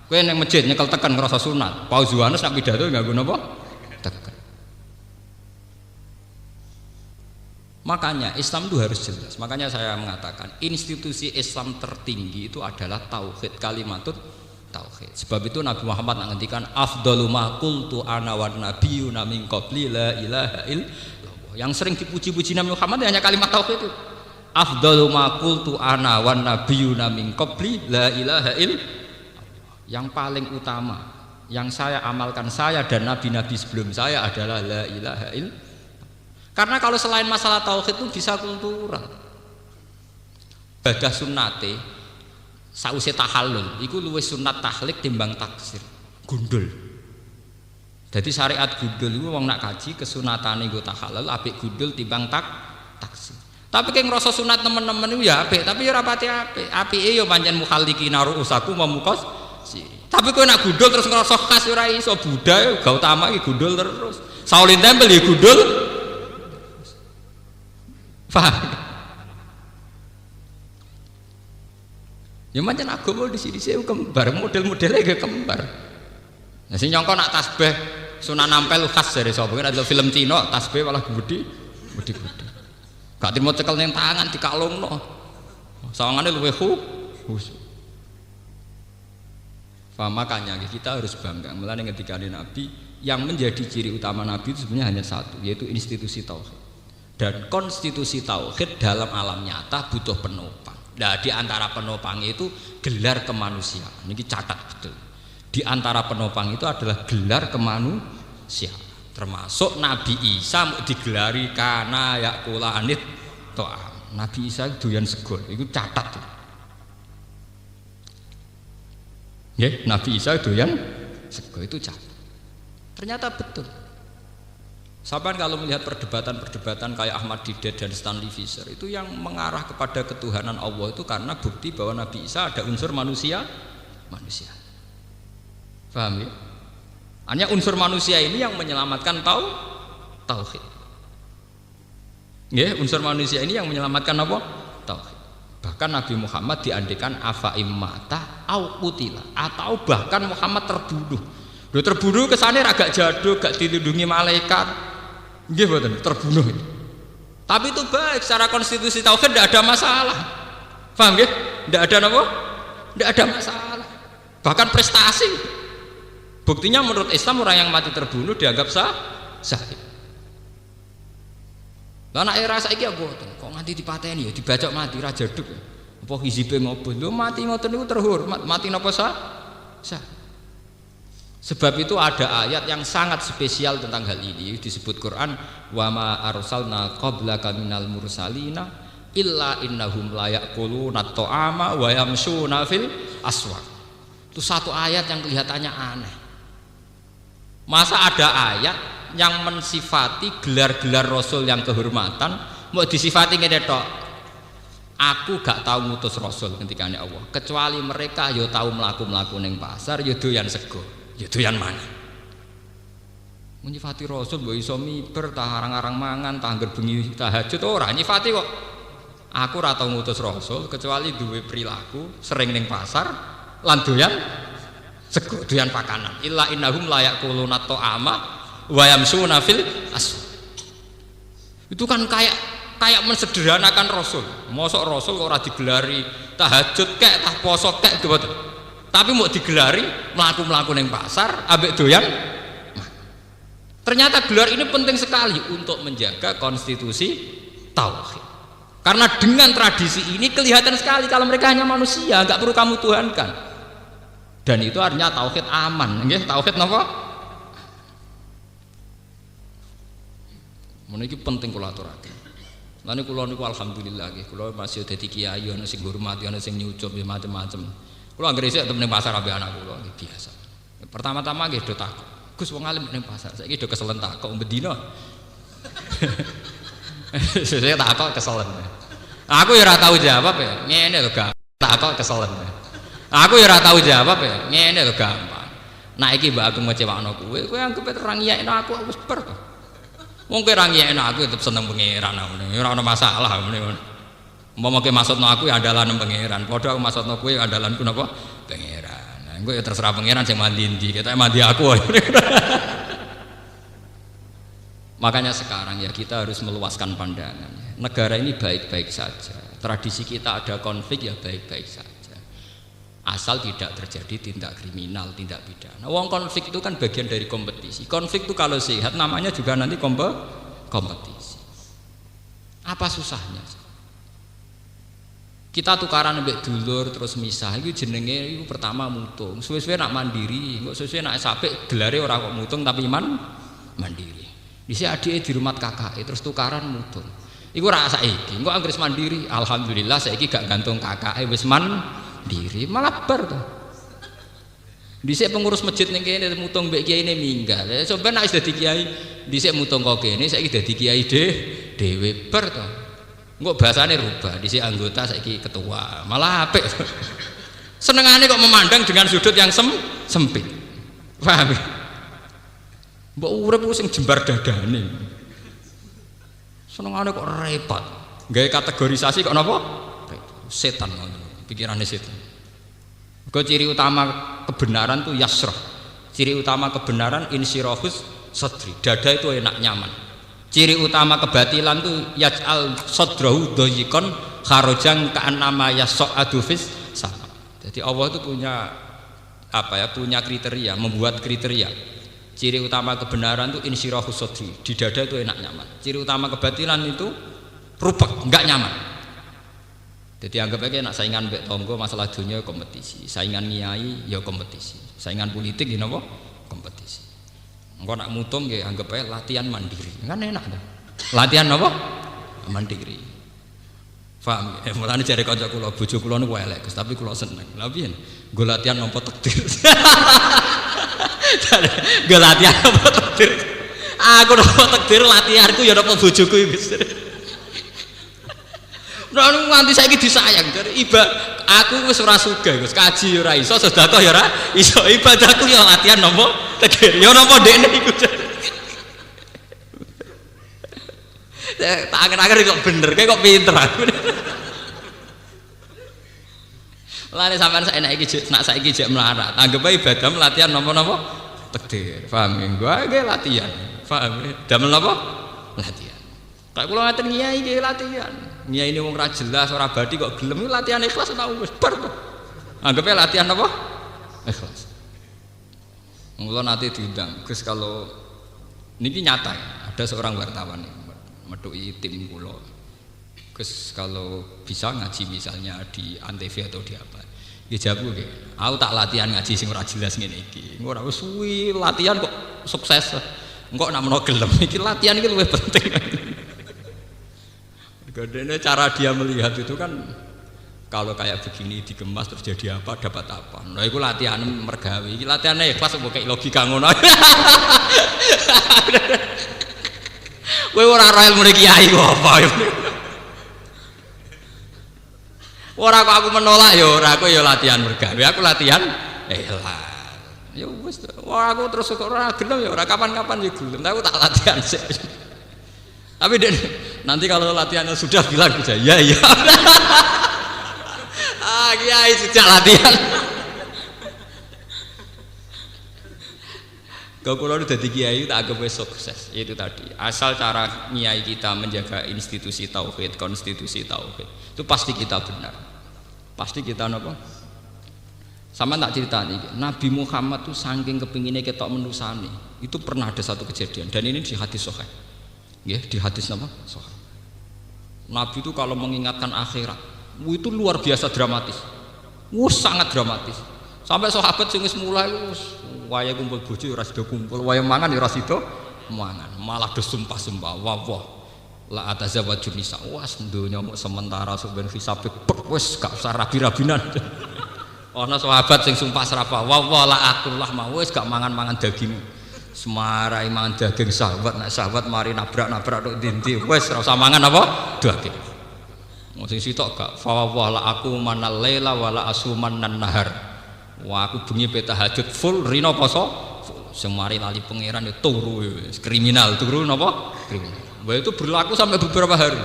Gue neng masjid nyekel tekan ngerasa sunat. Paus Yohanes nak pidato nggak guna apa? Tekan. Makanya Islam itu harus jelas. Makanya saya mengatakan institusi Islam tertinggi itu adalah tauhid, kalimatut tauhid. Sebab itu Nabi Muhammad ngendikan afdalu ma qultu ana wan nabiyyuna min qabli la ilaha illallah. Yang sering dipuji-puji Nabi Muhammad hanya kalimat tauhid itu. Afdalu ma qultu ana wan nabiyyuna min qabli la ilaha illallah. Yang paling utama yang saya amalkan saya dan nabi-nabi sebelum saya adalah la ilaha illallah. Karena kalau selain masalah tauhid itu bisa kultural. Ibadah sunnate sause tahallul iku luwih sunat tahlik timbang taksir. Gundul. Jadi syariat gundul iku wong nak kaji kesunatane nggo tahallul apik gundul timbang taksir. Tapi keng ngrasa sunat temen-temen iku ya apik, tapi ya ora pati apik. Apike ya pancen mukhalliqina ru'usaku memukos siri. Tapi kowe nak gundul terus ngrasa khas ora iso Buddha ga utama iki gundul terus. Shaolin Temple ya gundul. Paham? Ya macam agama di sini saya kembar, model-modelnya gak kembar. Nah sing nyongko nak tasbih Sunan Ampel khas dari sapa kan ada film Cina tasbih malah gede. Gak trimo cekel ning tangan dikalungno. Sawangane luwih khusyuk. Makanya kita harus bangga. Mulane ketika Nabi yang menjadi ciri utama Nabi itu sebenarnya hanya satu, yaitu institusi tauhid. Dan konstitusi tauhid dalam alam nyata butuh penopang. Nah, di antara penopang itu gelar kemanusiaan. Ini catat betul. Di antara penopang itu adalah gelar kemanusiaan. Termasuk Nabi Isa mau digelari kana yakula anit to'am. Nabi Isa doyan sego. Itu catat. Ya, Nabi Isa doyan sego itu catat. Ternyata betul. Sampai kalau melihat perdebatan-perdebatan kayak Ahmad Didat dan Stanley Fisher itu yang mengarah kepada ketuhanan Allah itu karena bukti bahwa Nabi Isa ada unsur manusia. Paham ya? Hanya unsur manusia ini yang menyelamatkan Tauhid. Nggih, unsur manusia ini yang menyelamatkan apa? Tauhid. Bahkan Nabi Muhammad diandekan afa immata au qutila, atau bahkan Muhammad terbunuh. Lho terbunuh kesane agak jaduk, gak dilindungi malaikat. Nggih mboten, terbunuh. Tapi itu baik secara konstitusi tauhid, tidak ada masalah. Paham nggih? Tidak ada apa? Tidak ada masalah. Bahkan prestasi. Buktinya menurut Islam orang yang mati terbunuh dianggap syahid. Lah nek era saiki apa mboten? Kok nganti dipateni ya dibacok mati ra jaduk. Apa hizibe ngopo? Lho mati ngoten niku terhormat, mati napa sah? Sebab itu ada ayat yang sangat spesial tentang hal ini, disebut Quran wa ma arsalna qablaka minal mursalina illa innahum la yaquluna ta'ama wa yamshuna fil aswaq. Itu satu ayat yang kelihatannya aneh. Masa ada ayat yang mensifati gelar-gelar rasul yang kehormatan mau disifati ngene tok. Aku gak tahu ngutus rasul ngendikane Allah, kecuali mereka yo tahu mlaku-mlaku ning pasar yo doyan sego. Ya doyan mana? Nyifati rasul mbok iso miber tah arang-arang mangan tah angger bengi tahajud ora nyifati kok. Aku ora tau ngutus rasul kecuali duwe perilaku sering ning pasar lan doyan sego, doyan pakanan. Illa innahum la yaquluna ta'ama wa yamsuna fil aswaq. Itu kan kayak mensederhanakan rasul. Mosok rasul kok ora digelari tahajud kek tah poso kek gitu. Tapi mau digelari melaku-melaku neng pasar ambek doyan. Ternyata gelar ini penting sekali untuk menjaga konstitusi tauhid. Karena dengan tradisi ini kelihatan sekali kalau mereka hanya manusia, nggak perlu kamu tuhankan. Dan itu artinya tauhid aman, nggih, tauhid napa? Meniki penting kula aturaken. Lan kula niku alhamdulillah nggih, kula masih dadi kiai ana sing hormati, ana sing nyucup macam-macam. Kulo anggere isih temen ning pasar ambek anak kula biasa. Pertama-tama nggih do takok. Gus wong alim ning pasar, saiki do keselen takok bendina. Saya takok keselen. Aku ya ora tau jawab ya. Ngene lho gak takok keselen. Aku ya ora tau jawab ya. Ngene lho gampang. Nek iki mbak aku ngecewakno kowe anggap terang iyekno aku wis ber. Wong kowe ra ngiyekno aku tetep seneng pangeran ngene. Ora ana masalah ngene. Umpama kowe maksudno aku ya andalan pangeran, padha aku maksudno kowe andalanku napa? Pangeran. Nah, engko ya terserah pangeran sing mandi ndi, ketoke mandi aku. Makanya sekarang ya kita harus meluaskan pandangan. Negara ini baik-baik saja. Tradisi kita ada konflik ya baik-baik saja. Asal tidak terjadi tindak kriminal, tindak pidana. Wong konflik itu kan bagian dari kompetisi. Konflik itu kalau sehat namanya juga nanti kompetisi. Apa susahnya? Kita tukaran ambek dulur terus misah itu jenenge itu pertama mutung. Suwe-suwe nak mandiri, kok suwe-suwe nak sapik gelare ora kok mutung tapi mandiri. Dhisik adike di rumah kakake terus tukaran mutung. Iku ora saiki, engko anggere mandiri, alhamdulillah saiki gak gantung kakake wis mandiri, malah bar to. Dhisik pengurus masjid ning kene mutung mbek kiyaine minggal. Sampeyan nek wis dadi kiai, dhisik mutung kok kene saiki dadi kiai dhewe bar to. Engko bahasane rubah, dhisik anggota saiki ketua. Malah apik. Senengane kok memandang dengan sudut yang sempit. Paham? Mbok urip ku sing jembar dadane. Senengane kok repot. Gawe kategorisasi kok napa? Setan ngono. Pikirane setan. Mergo ciri utama kebenaran tuh yasrah. Ciri utama kebenaran insyirahus sadri. Dada itu enak nyaman. Ciri utama kebatilan tuh yaj'al sadrahu dhayiqan kharajan ka'annama yas'adu fis sama. Jadi Allah itu punya apa ya? Punya kriteria, membuat kriteria. Ciri utama kebenaran itu insyirahus sadri. Di dada itu enak nyaman. Ciri utama kebatilan itu rupek, enggak nyaman. Jadi anggap aja nak saingan mbek tonggo masalah dunia kompetisi, saingan nyai ya kompetisi, saingan politik ya napa kompetisi. Engko nak mutung nggih anggap ae latihan mandiri. Kan enak to. Latihan napa? Mandiri. Paham nggih? Mulane jare kanca kula, bojo kula niku elek, Gus, tapi kula seneng. Lha piye? Nggo latihan nampa takdir. Nggo latihan nampa takdir. Aku nampa takdir latihanku ya nampa bojoku Gus. Nah nganti saiki disayang dari aku wis ora sugih Gus, kaji ya ora iso, sedekah ya ora iso, ibadahku ya latihan nampa takdir. Ya napa dekne iku. Tak angen-angen kok bener, kayak kok pinter aku. Lane sampean saiki iki nak saiki jek melarat. Anggap ae ibadah latihan napa-napa takdir. Paham ya? Gua ge latihan. Paham ya? Damel napa? Latihan. Kayak kula ngaten ngiyai iki latihan. Ngiyai ini wong ra jelas ora badi kok gelem latihan ikhlas tau wis bar to. Anggap ae latihan napa? Ikhlas. Mula nanti diundang. Gus kalau niki nyata ya, ada seorang wartawan nih metuki tim kula. Gus kalau bisa ngaji misalnya di Antv atau di apa. Ya jawab gue, aku tak latihan ngaji sing ora jelas ngene iki. Ora wis suwi latihan kok sukses. Engko nak menawa gelem iki latihan iki luwih penting. Gadene cara dia melihat itu kan kalau kayak begini dikemas terus jadi apa dapat apa. Nah iku latihan mergawe. Iki latihane ikhlas kok kayak logika ngono. Kowe ora ora ilmu kiai kok apa. Ora kok aku menolak ya ora, aku ya latihan mergawe, aku latihan ikhlas. Ya wis, ora aku terus kok ora gelem ya ora kapan-kapan ya gelem, aku tak latihan sih. Tapi nanti kalau latihannya sudah bilang aja, ya ya. Kiai sejak latihan. Kalau udah jadi kiai tak anggap sukses, itu tadi. Asal cara kiai kita menjaga institusi tauhid, konstitusi tauhid, itu pasti kita benar. Pasti kita apa? Sama tak cerita nih, Nabi Muhammad tuh saking kepinginnya ketok menusani, itu pernah ada satu kejadian dan ini di hadis sahih, ya di hadis apa? Sahih. Nabi itu kalau mengingatkan akhirat, itu luar biasa dramatis, sangat dramatis. Sampai sahabat sing wis mulai waya kumpul bojo ora sida kumpul, waya mangan ya ora sida mangan, malah do sumpah-sumpah, wah la atazawwaju nisa, wes donya mok sementara sok ben hisabe wis gak usah rabi-rabinan. Ana sahabat sing sumpah serapah, wah la akullah mau wis gak mangan-mangan daging. Semarai mangan daging sahabat, nek sahabat mari nabrak-nabrak tok ndi wis ora usah mangan apa daging. Wong sing sitok gak fa wah la aku manal laila wala asuman nan nahar. Wah aku bengi peta hajat full rino poso semari lali pangeran ya turu kriminal turu napa kriminal. Wah itu berlaku sampai beberapa hari.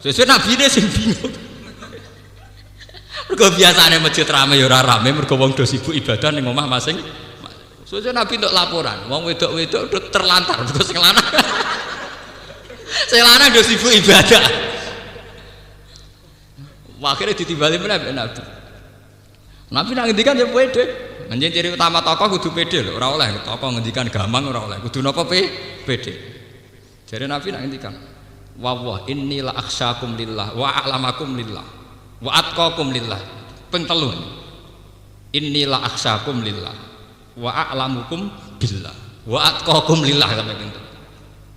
Sesuai nabi ini sing bingung. Mergo biasane masjid rame ya ora rame mergo wong do sibuk ibadah ning omah masing. Sesuai nabi untuk laporan, wong wedok-wedok udah terlantar mergo sing lanang. Sing lanang do sibuk ibadah. Wah akhirnya ditimbali meneh nabi. Nabi nak ngendikan ya pede. Njenengan ciri utama tokoh kudu pede lho, ora oleh tokoh ngendikan gampang ora oleh. Kudu napa pede. Jare Nabi nak ngendikan, "Wa inni la akhsyakum lillah wa a'lamakum lillah wa atqakum lillah." Ping 3. Inni la akhsyakum lillah wa a'lamukum billah wa atqakum lillah sampe pinten.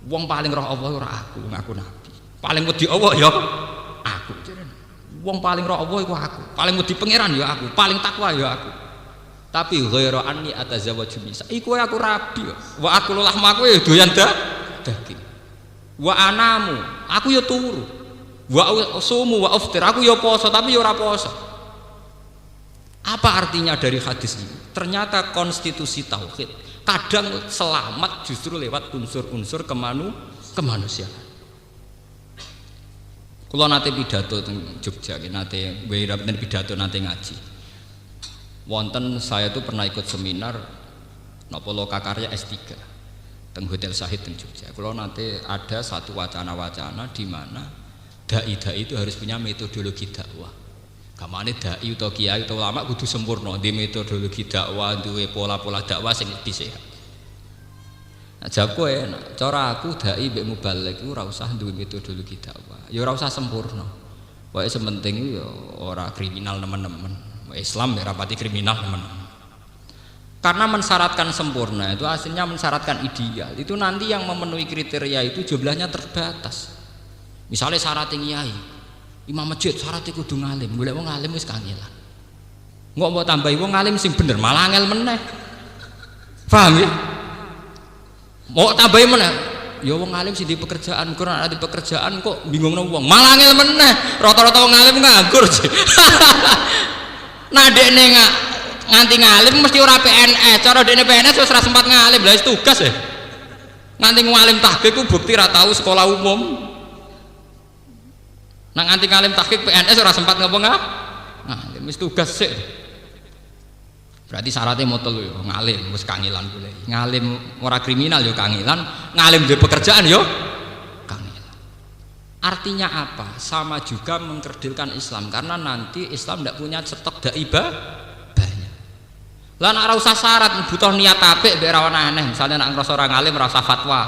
Wong paling roh Allah ora aku, ngaku Nabi. Paling wedi Allah ya aku. Wong paling roh Allah iku aku, paling wedi pangeran ya aku, paling takwa ya aku. Tapi ghairu anni atazawwaju nisa. Iku aku rabi. Wa aku lahmaku ya doyan daging. Wa anamu, aku ya turu. Wa sumu wa aftir, aku ya poso tapi ya ora poso. Apa artinya dari hadis ini? Ternyata konstitusi tauhid kadang selamat justru lewat unsur-unsur kemanusiaan. Kalau nanti pidato teng Jogja, nanti pidato nanti ngaji. Wonten saya tuh pernah ikut seminar nopo lokakarya S3 teng Hotel Sahid teng Jogja. Kalau nanti ada satu wacana-wacana di mana dai-dai itu harus punya metodologi dakwah. Kamane dai atau kiai atau ulama kudu sempurna di metodologi dakwah, duwe pola-pola dakwah sing dhisik. Nah, jawabku enak, cara aku dai mbek mubaligh iku ora usah duwe metodologi dakwah. Ya ora usah sempurna. Wae sementing ya ora kriminal teman-teman. Islam ya rapati kriminal teman-teman. Karena mensyaratkan sempurna itu aslinya mensyaratkan ideal. Itu nanti yang memenuhi kriteria itu jumlahnya terbatas. Misalnya syaratnya kiai, imam masjid syaratnya kudu ngalim. Golek wong ngalim wis kangelan. Engko mbok tambahi wong ngalim sing bener malah angel meneh. Paham ya? Mau tambahin mana? Ya wong alim sih di pekerjaan, kurang ada di pekerjaan kok bingungno wong. Malah ngel meneh. Rata-rata wong alim nganggur sih. Nah dekne nganti ngalim mesti ora PNS. Cara dekne PNS wis ora sempat ngalim, lha tugas ya. Nganti ngalim tahqiq ku bukti ra tahu sekolah umum. Nang anti ngalim tahqiq PNS ora sempat ngopo ngalim wis tugas sik. Berarti syaratnya mau telu yo ngalim wis kangilan boleh. Ngalim ora kriminal yo kangilan, ngalim duwe pekerjaan yo kangilan. Artinya apa? Sama juga mengkerdilkan Islam karena nanti Islam tidak punya stok dai banyak. Lah nek ora usah syarat butuh niat apik mbek ra aneh. Misalnya nek ngrasa ora ngalim ora usah fatwa.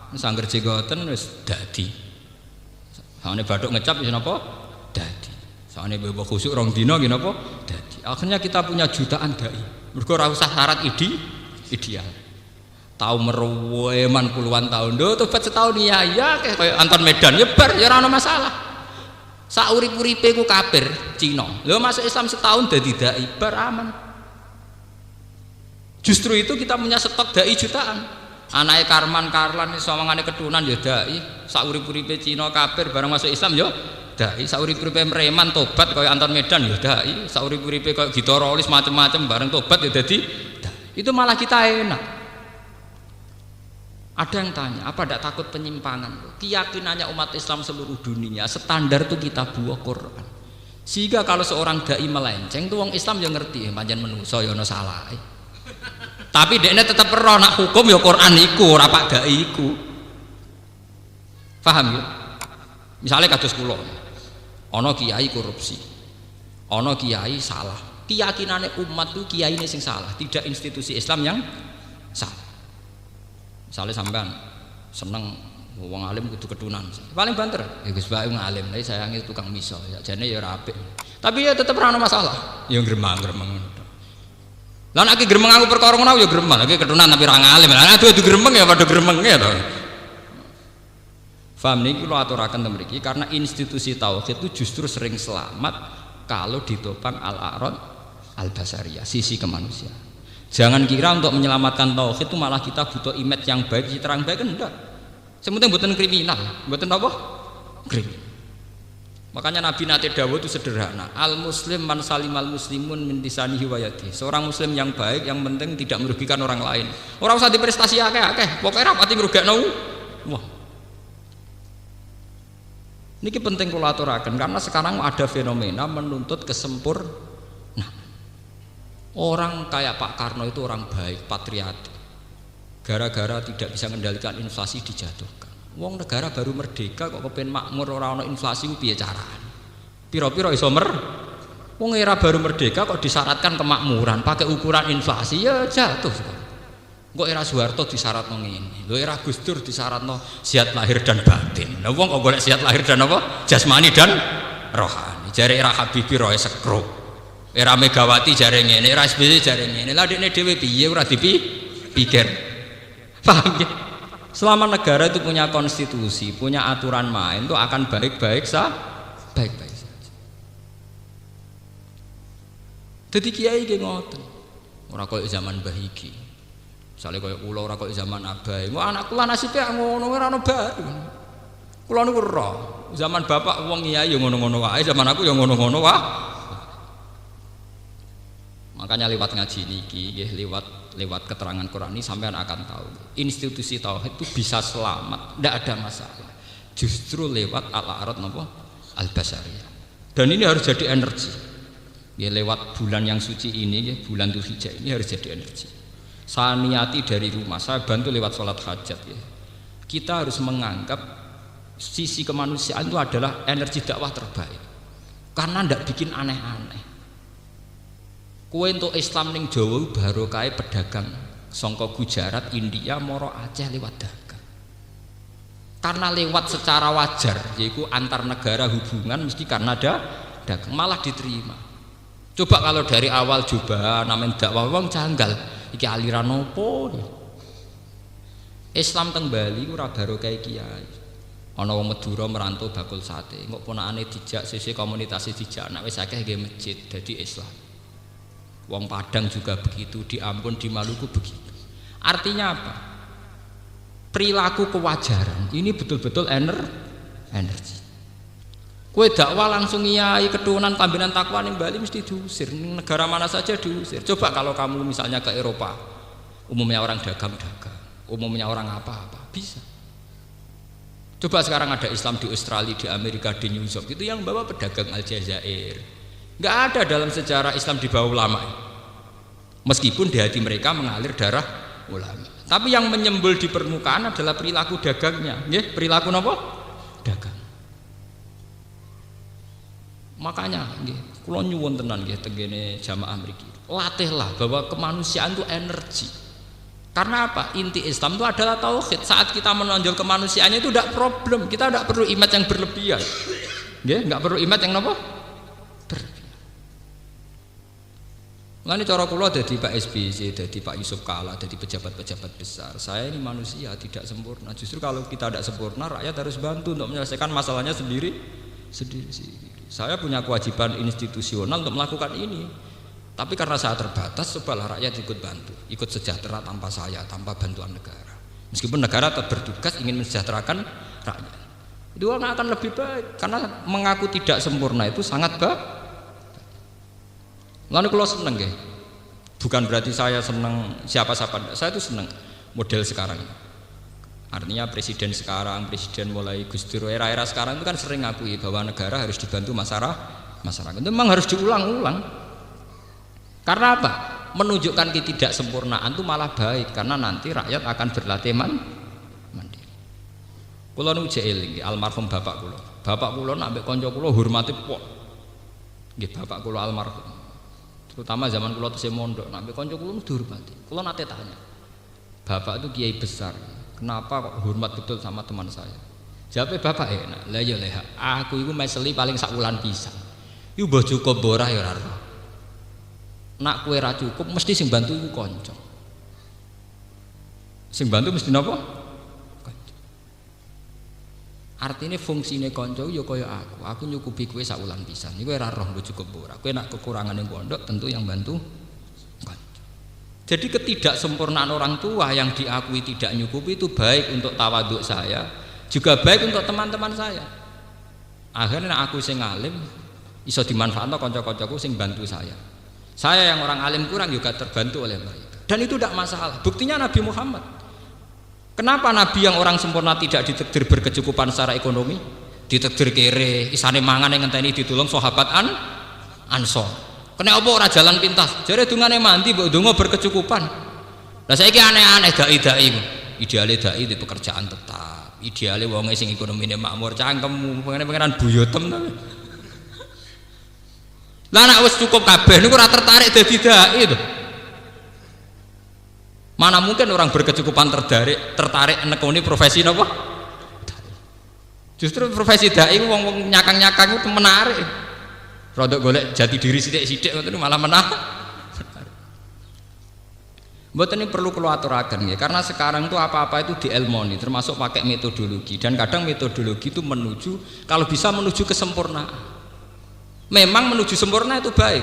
Wis angger jenggoten wis dadi. Sawane bathuk ngecap wis napa? Dadi. Sawane bebo khusuk rong dina nggih napa? Dadi. Akhirnya kita punya jutaan dai. Mergo ora usah syarat ideal. Tahu meruweman puluhan tahun. Lho tobat setahun ya kayak Anton Medan ya bar ya ora ono masalah. Sak urip-uripe ku kafir Cina. Lho masuk Islam setahun dadi dai bar aman. Justru itu kita punya stok dai jutaan. Anake Karlan iso mangane keturunan ya dai. Sak urip-uripe Cina kafir bareng masuk Islam ya dai. Sak urip-uripe preman tobat kaya Anton Medan ya dai. Sak urip-uripe kaya Gito Rolis macam-macam bareng tobat ya dadi dai. Itu malah kita enak. Ada yang tanya, apa tidak takut penyimpangan? Keyakinannya umat Islam seluruh dunia standar itu kita buah Quran. Sehingga kalau seorang dai melenceng itu orang Islam yang ngerti, pancen menungso ya ono salah. Tapi dekne tetap perlu nak hukum ya Quran iku, ora pak dai iku. Paham ya? Misalnya kados kula. Ana kiai korupsi. Ana kiai salah. Keyakinane umat itu kiyaine sing salah, tidak institusi Islam yang salah. Misalnya sampean seneng wong alim kudu ketunan. Paling banter, ya Gus Bae ngalim, tapi sayangi tukang miso, ya jane ya ora apik. Tapi ya tetep ora ana masalah. Ya gremeng-gremeng. Lah nek gremeng aku perkara ngono ya gremeng, lagi ketunan tapi ora ngalim. Lah adu gremeng ya padha gremenge to. Faham niki kula aturaken ten mriki karena institusi tauhid itu justru sering selamat kalau ditopang al-a'rad al-basariyah, sisi kemanusiaan. Jangan kira untuk menyelamatkan tauhid itu malah kita butuh image yang baik, citra yang baik, enggak. Sementing mboten kriminal, mboten apa? Kriminal. Makanya Nabi nate dawuh itu sederhana. Al muslim man salimal muslimun min lisanihi wa yadihi. Seorang muslim yang baik yang penting tidak merugikan orang lain. Ora usah diprestasi akeh-akeh, pokoke ra pati ngrugekno. Wah. Niki penting kula aturaken karena sekarang ada fenomena menuntut kesempurnaan. Orang kayak Pak Karno itu orang baik, patriotik. Gara-gara tidak bisa mengendalikan inflasi dijatuhkan. Wong negara baru merdeka kok kepen makmur ora ana inflasi ku piye carane? Pira-pira iso wong era baru merdeka kok disyaratkan kemakmuran pakai ukuran inflasi ya jatuh. Kok era Soeharto disyaratno ngene. Lho era Gus Dur disyaratno sihat lahir dan batin. Lah wong kok golek sihat lahir dan apa? Jasmani dan rohani. Jare era Habibie roe sekro. Era Megawati jare ngene, era SBY jare ngene. Lah dekne dhewe piye ora dipikir. Paham ya? Selama negara itu punya konstitusi, punya aturan main, itu akan baik-baik saja. Jadi kiai ki ngoten. Ora koyo zaman Mbah iki. Misale koyo kula ora koyo zaman Abah. Engko anak kula nasibe ngono ora ono baru. Kula niku ora. Zaman bapak wong kiai ya ngono-ngono wae, zaman aku ya ngono-ngono wae. Makanya lewat ngaji niki, lewat keterangan Quran ini sampean akan tahu institusi tauhid itu bisa selamat, tidak ada masalah. Justru lewat al-a'rad al-basariyah. Dan ini harus jadi energi. Ya lewat bulan yang suci ini, ya, bulan Dzulhijjah ini harus jadi energi. Saya niati dari rumah, saya bantu lewat sholat hajat. Ya. Kita harus menganggap sisi kemanusiaan itu adalah energi dakwah terbaik. Karena tidak bikin aneh-aneh. Kowe entuk Islam ning Jawa baru kae pedagang saka Gujarat, India, moro Aceh lewat dagang. Karena lewat secara wajar, yaitu antar negara hubungan mesti karena ada dagang malah diterima. Coba kalau dari awal coba namanya dakwah wong janggal, iki aliran opo? Islam teng Bali ora baru kae kiai. Ana wong Madura merantau bakul sate, engko ponakane dijak sisi komunitas dijak nek wis akeh nggih masjid dadi Islam. Wong Padang juga begitu, di Ambon, di Maluku begitu. Artinya apa? Perilaku kewajaran ini betul-betul energi. Kue dakwah langsung iyai keturunan pimpinan takwa ning Bali mesti diusir. Negara mana saja diusir. Coba kalau kamu misalnya ke Eropa, umumnya orang dagang-dagang, umumnya orang apa-apa, bisa. Coba sekarang ada Islam di Australia, di Amerika, di New York, itu yang bawa pedagang Aljazair. Nggak ada dalam sejarah Islam di bawah ulama. Meskipun di hati mereka mengalir darah ulama. Tapi yang menyembul di permukaan adalah perilaku dagangnya. Nggih, perilaku napa? Dagang. Makanya nggih, kula nyuwun tenan nggih tengene jamaah mriki. Latihlah bahwa kemanusiaan itu energi. Karena apa? Inti Islam itu adalah tauhid. Saat kita menonjol kemanusiaannya itu tidak problem. Kita tidak perlu image yang berlebihan. Nggih, enggak perlu image yang napa? Berlebihan. Mulane cara kula dadi Pak SBY, dadi Pak Yusuf Kala, dadi pejabat-pejabat besar. Saya ini manusia tidak sempurna. Justru kalau kita tidak sempurna, rakyat harus bantu untuk menyelesaikan masalahnya sendiri. Saya punya kewajiban institusional untuk melakukan ini. Tapi karena saya terbatas, cobalah rakyat ikut bantu, ikut sejahtera tanpa saya, tanpa bantuan negara. Meskipun negara tetap bertugas ingin mensejahterakan rakyat, itu akan lebih baik. Karena mengaku tidak sempurna itu sangat baik. Lalu kalau seneng ya, bukan berarti saya seneng siapa-siapa, saya itu seneng model sekarang. Artinya presiden sekarang, presiden mulai Gus Dur, era-era sekarang itu kan sering ngakui bahwa negara harus dibantu masyarakat. Itu memang harus diulang-ulang. Karena apa? Menunjukkan ketidaksempurnaan itu malah baik, karena nanti rakyat akan berlatih mandiri. Kula nu eling almarhum bapak kula. Bapak kula nak mbek kanca kula hormati pok. Nggih bapak kula almarhum. Terutama zaman kula tesih mondok, nak mbek kanca kula dihormati. Kula nate tanya. Bapak itu kiai besar. Kenapa kok hormat betul sama teman saya? Jawabnya bapak enak. Lah ya leha, aku iku meseli paling sak wulan pisan. Iku mbah cukup ora ya ora. Nak kue ra cukup mesti sing bantu iku kanca. Sing bantu mesti napa? Kanca. Artine fungsine kanca ya kaya aku. Aku nyukupi kowe sak wulan pisan. Iku ora roh mbok cukup ora. Kowe nak kekurangan ning pondok tentu yang bantu kanca. Jadi ketidaksempurnaan orang tua yang diakui tidak nyukupi itu baik untuk tawaduk saya, juga baik untuk teman-teman saya. Akhirnya aku sing alim iso dimanfaatno kanca-kancaku sing bantu saya. Saya yang orang alim kurang juga terbantu oleh mereka. Dan itu tidak masalah. Buktinya Nabi Muhammad. Kenapa Nabi yang orang sempurna tidak ditakdir berkecukupan secara ekonomi? Ditakdir kere, isane mangan yang ngenteni ditulung sahabat Ansor. Kena apa ora jalan pintas? Jare dungane mandi mbok donga berkecukupan. Lah saiki aneh-aneh dai-dai. Ideale dai di pekerjaan tetap. Ideale wonge sing ekonomine makmur, cangkemmu pengen-pengenan buyotem to. Lah nek wis cukup kabeh niku ora tertarik dadi dai to. Mana mungkin orang berkecukupan tertarik nekoni profesi napa? Justru profesi dai wong-wong nyakang-nyakang itu menarik. Rodok golek jati diri sithik-sithik ngoten malah menarik. Mboten ini perlu kula aturaken ya, karena sekarang itu apa-apa itu dielmoni, termasuk pakai metodologi, dan kadang metodologi itu menuju kalau bisa menuju kesempurnaan. Memang menuju sempurna itu baik,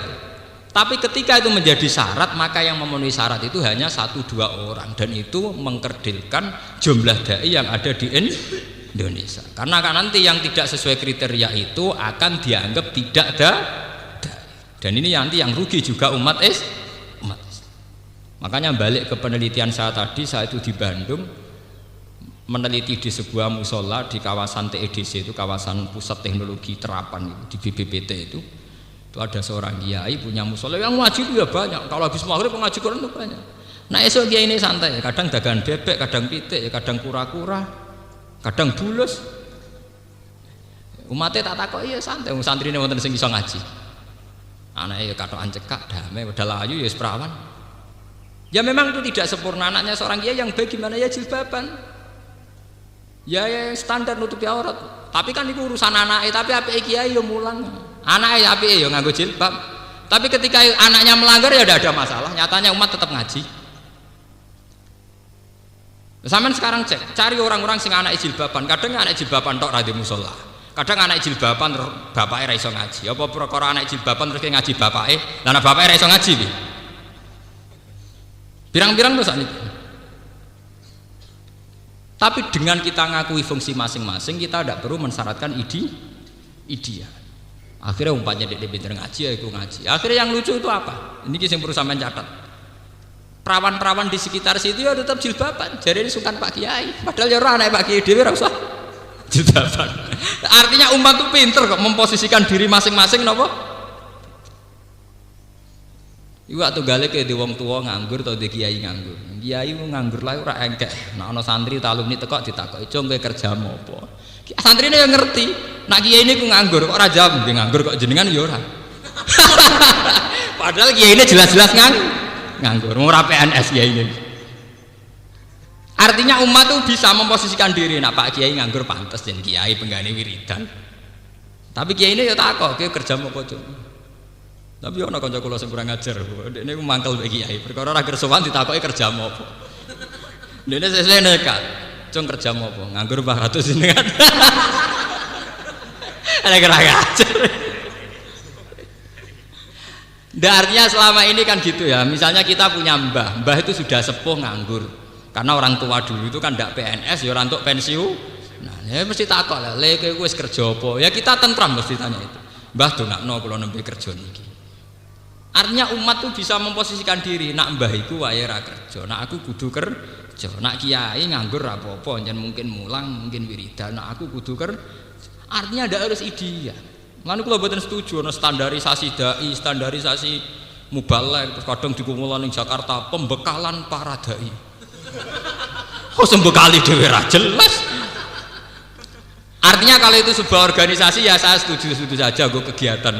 tapi ketika itu menjadi syarat, maka yang memenuhi syarat itu hanya 1-2 orang, dan itu mengkerdilkan jumlah dai yang ada di Indonesia. Karena kan nanti yang tidak sesuai kriteria itu akan dianggap tidak dai, dan ini nanti yang rugi juga umat Islam. Makanya balik ke penelitian saya tadi, saya itu di Bandung meneliti di sebuah musola di kawasan TEDC, itu kawasan pusat teknologi terapan di BPPT itu ada seorang kiai punya musola yang ngaji itu ya banyak. Kalau habis maghrib ngaji Quran itu banyak. Nah esok kiai ini santai, kadang dagangan bebek, kadang pitik, kadang kura-kura, kadang bulus. Umatnya tak takok iya santai, santri ini wonten sing iso ngaji. Anaknya ya katokan cekak, damai, padahal ayu ya perawan. Ya memang itu tidak sempurna. Anaknya seorang kiai yang baik gimana ya jilbaban. Ya standar nutupi aurat. Tapi kan itu urusan anaknya. Tapi apike kiai yo mulang. Anaknya apike yo nganggo jilbab. Tapi ketika anaknya melanggar ya tidak ada masalah. Nyatanya umat tetap ngaji. Sampeyan sekarang cek, cari orang-orang sing anak jilbaban. Kadang anak jilbaban tok ra di musala. Kadang anak jilbaban bapake ra iso ngaji. Apa perkara anak jilbaban terus ngaji bapake? Lah nek bapake ra iso ngaji piye? Pirang-pirang to sakniki. Tapi dengan kita ngakui fungsi masing-masing, kita tidak perlu mensyaratkan ideal. Akhirnya umpamanya dia pinter ngaji ya ikut ngaji. Akhirnya yang lucu itu apa? Ini yang perlu sampean catat. Perawan-perawan di sekitar situ ya tetap jilbaban. Jadi ini sultan Pak Kiai. Padahal ya ora anak Pak Kiai dhewe ora usah Judaban. Artinya umat tuh pinter kok memposisikan diri masing-masing napa? Iwak tunggale ke di wong tua nganggur atau di kiai nganggur. Kiai nganggur lah ora engkek. Nah ana santri alumni teko ditakoki, "Cung kowe kerja apa?" Santrine yang ngerti. Nak kiai ini ku nganggur kok ora jawab, nggih nganggur kok jenengan ya ora. Padahal kiai ini jelas-jelas nganggur, ora PNS kiai ini. Artinya umat tuh bisa memposisikan diri. Nah Pak Kiai nganggur pantes jadi kiai penggane wiridan. Tapi kiai ini ya takok, "Kowe kerja apa, Cung?" Tapi ana kanca kula sing kurang ajar. Dekne ku mangkel mbek kiai. Perkara ora kersowan ditakoki kerja apa. Dekne sesuk nekat. "Cung kerja apa?" "Nganggur Pak Ratus jenengan." Ada kurang ajar. Artinya selama ini kan gitu ya. Misalnya kita punya mbah itu sudah sepuh nganggur. Karena orang tua dulu itu kan ndak PNS ya ora entuk pensiun. Nah, ya mesti takok lah, "Le kowe wis kerja apa?" Ya kita tentram mesti tanya itu. "Mbah dongakno kula nembe kerja niki." Artinya umat tuh bisa memposisikan diri, nak mbah iku wae ra kerja, nak aku kudu kerja, nak kiai nganggur ra apa-apa, jan mungkin mulang, mungkin wiridan, nak aku kudu kerja. Artinya ndak harus ideal. Lan kula mboten setuju ana standarisasi dai, standarisasi mubalek, terus kadang dikumpulkan ning Jakarta pembekalan para dai. Kok sembekali dhewe ra jelas. Artinya kalau itu sebuah organisasi ya saya setuju saja gue kegiatan.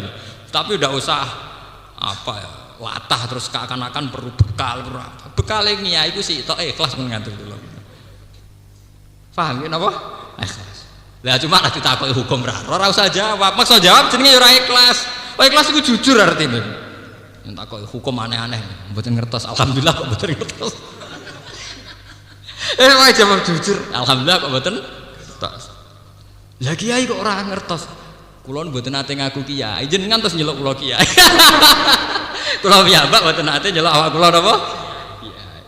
Tapi udah usah apa ya, latah terus seakan-akan perlu bekal, perlu apa. Bekal ini ya itu sih tok ikhlas mengatur dulu. Paham ya napa? Ikhlas. Lah cuma nek ditakoki hukum ora usah jawab. Maksa jawab jenenge ora ikhlas. Ikhlas iku jujur artine. Yen takoki hukum aneh-aneh mboten ngertos. Alhamdulillah kok mboten ngertos. Wae jawab jujur. Alhamdulillah kok mboten ngertos. Lah kiai kok ora ngertos. Kula mboten nate ngaku kiai, jenengan terus nyeluk kula kiai. Kula piyambak mboten nate nyeluk awak kula napa? Kiai.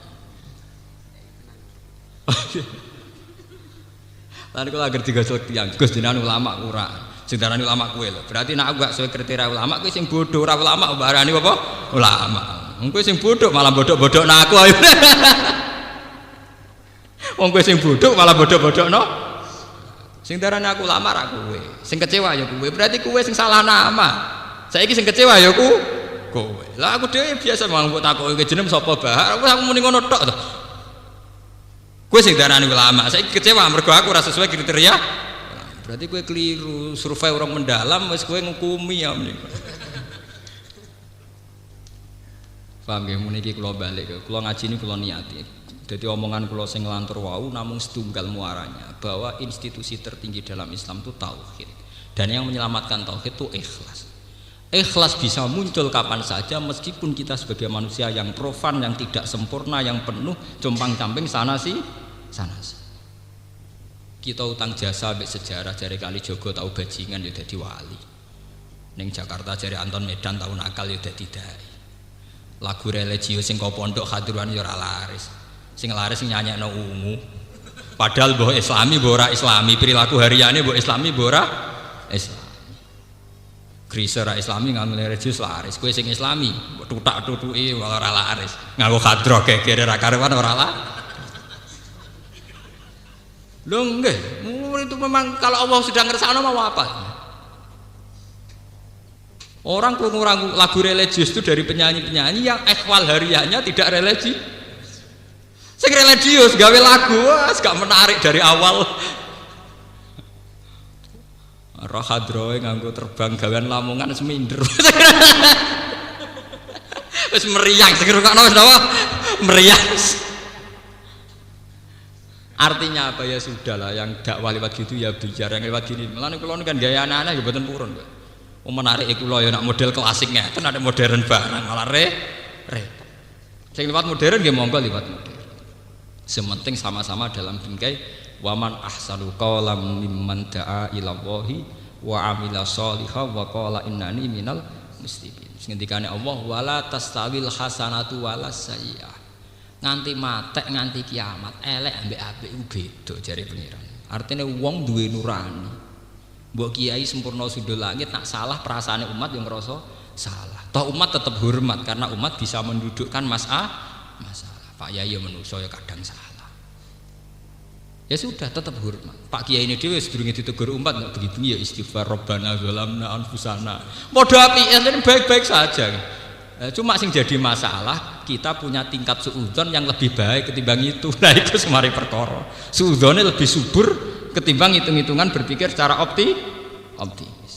Lan kula agar digosok tiyang, Gus jenengan ulama ora. Sing darani ulama kowe lho. Berarti nek aku gak sesuai kriteria ulama kowe sing bodoh, ora ulama barani apa? Ulama. Wong kowe sing bodoh malah bodok-bodokno aku ayo. Wong kowe sing bodoh malah bodok-bodokno. Sing darane aku ulama ra kowe. Sing kecewa ya kowe. Berarti kowe sing salah nama. Saiki sing kecewa ya kowe. Lah aku dhewe biasa mau mbok takoki jeneng sapa Bah. Aku muni ngono tok to. Kowe sing darane ulama. Saiki kecewa mergo aku ora sesuai kriteria. Berarti kowe keliru. Survei orang mendalam wis kowe ngukumi ya menika. Paham nggih muni iki kula balik. Kula ngaji ini kula niati. Jadi omongan kula sing nglantur wau namung setunggal muaranya bahwa institusi tertinggi dalam Islam itu tauhid. Dan yang menyelamatkan tauhid itu ikhlas. Ikhlas bisa muncul kapan saja meskipun kita sebagai manusia yang profan, yang tidak sempurna, yang penuh compang-camping sana sih. Kita utang jasa ambek sejarah jari kali Jogo tahu bajingan ya dadi wali. Ning Jakarta jari Anton Medan tahu nakal ya dadi dai. Lagu religius sing kok pondok hadiruan ya ora laris. Sing laris sing nyanyekno ungu. Padahal mbok islami mbok ora islami, perilaku hariane mbok islami mbok ora islami. Krisa ra islami nganggo religius laris. Kowe sing islami mbok tutak-tutuki ora laris. Nganggo khadroh gegere ra karuan ora laris. Lho nggih, itu memang kalau Allah sudah ngersakno mau apa? Orang krungu lagu religius itu dari penyanyi-penyanyi yang ikhwal hariannya tidak religi. Sing religius gawe lagu wis gak menarik dari awal. Roh hadroe nganggo terbang gawean Lamongan seminder. Wis meriang sing ngrungokno wis napa? Meriang. Artinya apa ya sudahlah yang dakwah lewat gitu ya bicara yang lewat gini. Mulane kula kan gaya anak-anak ya mboten purun, Pak. Menarik kula ya nak model klasik ngeten ada modern barang malah repot. Sing lewat modern nggih monggo lewat modern. Sementing sama-sama dalam bingkai waman ahsanu qawlan mimman da'a ila Allahi wa amila sholihan wa qala innani minal muslimin. Sing ngendikane Allah wala tastawil hasanatu walas sayyi'ah. Nganti matek nganti kiamat elek ambek apik ku beda jare pengiran. Artine wong duwe nurani. Mbok kiai sempurna sudul langit nak salah perasaane umat yang ngerasa salah. Toh umat tetap hormat karena umat bisa mendudukkan masalah. Pak Yai manusa ya kadang salah. Ya sudah tetap hormat. Pak Kiai ini dhewe sedurunge ditegur umat nggak begitu ya istighfar Rabbana zalamna anfusana. Padha apike baik-baik saja. Cuma sing jadi masalah kita punya tingkat suudzon yang lebih baik ketimbang itu. Nah itu semari perkara. Suudzonnya lebih subur ketimbang hitung-hitungan berpikir secara optimis.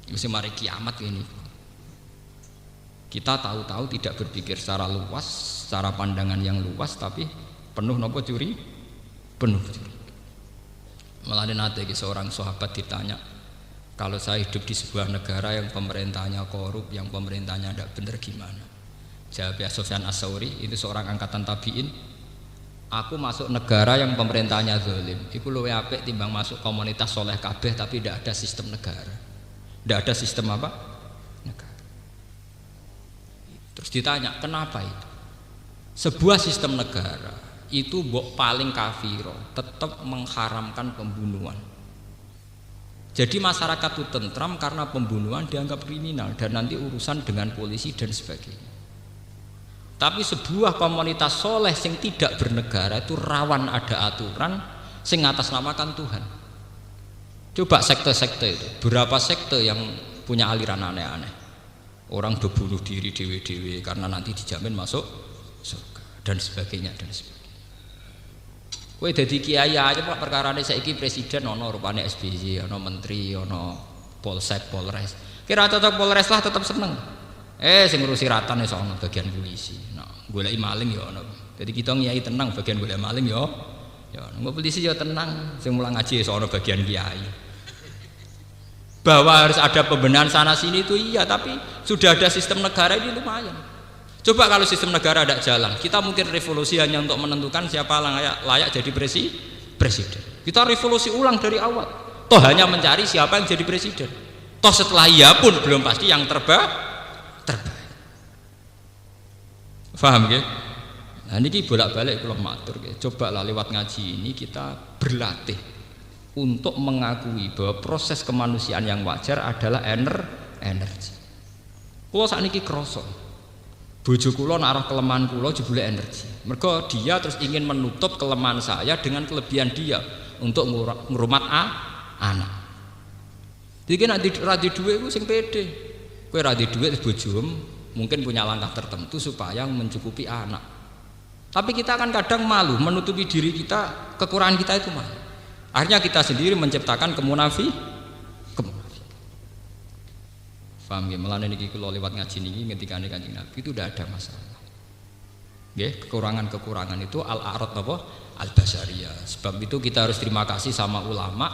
Itu semari kiamat ini. Kita tahu-tahu tidak berpikir secara luas, secara pandangan yang luas, tapi penuh nopo curi. Penuh curi. Malah nanti seorang sahabat ditanya, kalau saya hidup di sebuah negara yang pemerintahnya korup, yang pemerintahnya tidak benar gimana? Jawabnya Sufyan As-Tsauri, itu seorang angkatan tabi'in, aku masuk negara yang pemerintahnya zalim, itu luwih apik timbang masuk komunitas soleh kabeh tapi tidak ada sistem negara. Tidak ada sistem apa? Negara. Terus ditanya, kenapa itu? Sebuah sistem negara itu paling kafiro, tetap mengharamkan pembunuhan. Jadi masyarakat itu tentram karena pembunuhan dianggap kriminal dan nanti urusan dengan polisi dan sebagainya. Tapi sebuah komunitas soleh yang tidak bernegara itu rawan ada aturan sing atasnamakan Tuhan. Coba sekte-sekte itu, berapa sekte yang punya aliran aneh-aneh. Orang berbunuh diri dewe-dewe karena nanti dijamin masuk surga dan sebagainya dan sebagainya. Kowe dadi kiai aja Pak perkarane saiki presiden ana rupane SBY, ana menteri, ana polsek, polres. Kira cocok polres lah tetap seneng. Sing ngurusi ratan wis ana bagian polisi. Nah, goleki maling ya ana. Dadi kita ngiyai tenang bagian golek maling ya. Ya ana polisi ya tenang, sing mulang ngaji wis ana bagian kiai. Bahwa harus ada pembenahan sana sini itu iya, tapi sudah ada sistem negara ini lumayan. Coba kalau sistem negara tidak jalan, kita mungkin revolusi hanya untuk menentukan siapa layak jadi presiden. Kita revolusi ulang dari awal. Toh hanya mencari siapa yang jadi presiden. Toh setelah iya pun belum pasti yang terbaik. Faham ya? Nah ini bolak-balik kalau matur. Coba lah lewat ngaji ini kita berlatih untuk mengakui bahwa proses kemanusiaan yang wajar adalah energi. Kalau saat ini kroso. Bojo kula nak arah kelemahan kula jebule energi. Mergo dia terus ingin menutup kelemahan saya dengan kelebihan dia untuk ngrumat anak. Jadi nek ra di dhuwit iku sing pede. Kowe ra di dhuwit bojomu mungkin punya langkah tertentu supaya mencukupi anak. Tapi kita kan kadang malu menutupi diri kita, kekurangan kita itu malu. Akhirnya kita sendiri menciptakan kemunafikan. Paham ya? Mulane niki kula lewat ngaji niki ngendikane Kanjeng Nabi itu tidak ada masalah. Nggih, kekurangan-kekurangan itu al-a'rad apa? Al-basariyah. Sebab itu kita harus terima kasih sama ulama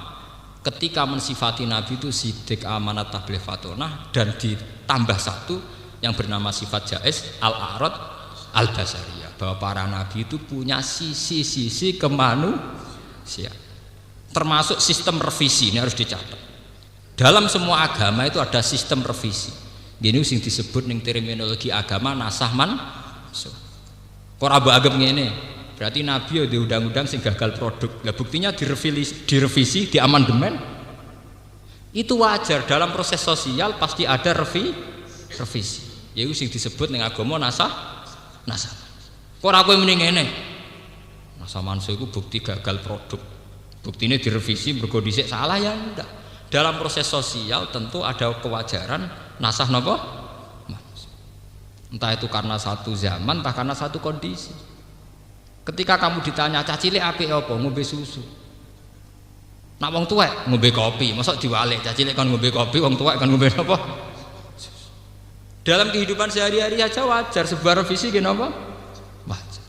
ketika mensifati Nabi itu sidik, amanat, tabligh, fatonah dan ditambah satu yang bernama sifat jaiz al-a'rad al-basariyah, bahwa para nabi itu punya sisi-sisi kemanusiaan. Termasuk sistem revisi ini harus dicatat. Dalam semua agama itu ada sistem revisi. Gini sing disebut ning terminologi agama nasah mansukh. Kok ora anggap ngene. Berarti nabi ya di undang-undang sing gagal produk. Lah buktinya direvisi, di amandemen. Itu wajar dalam proses sosial pasti ada revisi. Yaiku sing disebut ning agama nasah. Kok ora kowe muni ngene. Nasah mansukh iku bukti gagal produk. Buktine direvisi mergo dhisik salah ya ndak. Dalam proses sosial tentu ada kewajaran nasah napa? Entah itu karena satu zaman, entah karena satu kondisi. Ketika kamu ditanya cah cilik apik apa? Ngombe susu. Nak wong tuwek ngombe kopi, mosok diwalik cah cilik kan ngombe kopi, wong tuwek kan ngombe apa? Dalam kehidupan sehari-hari aja wajar sebuah revisi gini apa? Wajar.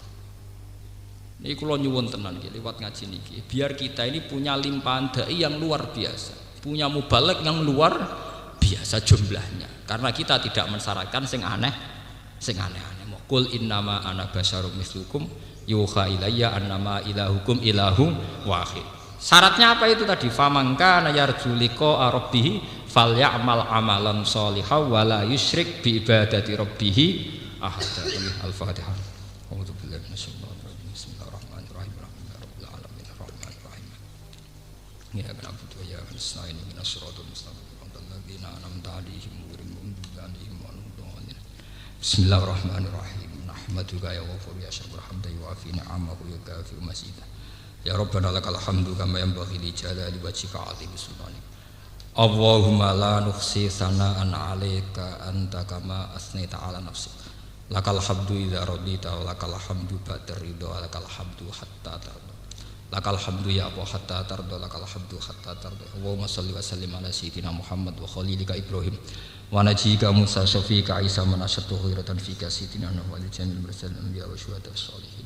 Ini kula nyuwun tenan iki liwat ngaji niki, biar kita ini punya limpahan dai yang luar biasa. Punya mubalek yang luar biasa jumlahnya, karena kita tidak mensyaratkan sing aneh-aneh. Qul innama ana basyarum mislukum yuha ilayya annama ilahukum ilahum wahid. Syaratnya apa itu tadi? Famangka yarju liqa rabbih falyamal amalan sholihan wala yusyrik bi ibadati rabbih ahada. Al-Fatihah. A'udzu billahi minasyaitonir rajim. Bismillahirrahmanirrahim. Alhamdulillahirabbil alamin arrahmanir rahim. Ya na'budu wa ya nasta'in ihdinas siratal mustaqim siratal ladzina an'amta 'alaihim ghairil maghdubi 'alaihim waladdallin. Bismillahirrahmanirrahim. Nahmaduka ya ghafur ya syakur hamdan wa fi ni'amahu yukafi mazidah. Ya Rabbana lakal hamdu kama yanbaghi li jalali wajhika 'azimi sultanik. Allahumma la nuhsi sana'an 'alaika anta kama asnaita 'ala nafsik. Lakal hamdu idza radita wa lakal hamdu ba'da ridha wa lakal hamdu hatta tarda. Lakal hamdu ya Allah hatta tarda lakal hamdu hatta tarda. Allahumma shalli wa sallim ala sayyidina Muhammad wa khalilika Ibrahim wa najika Musa syafiqa Isa man asyatu khairatan fika sayyidina Nuh wa jamil mursalin anbiya wa syuhada sholihin.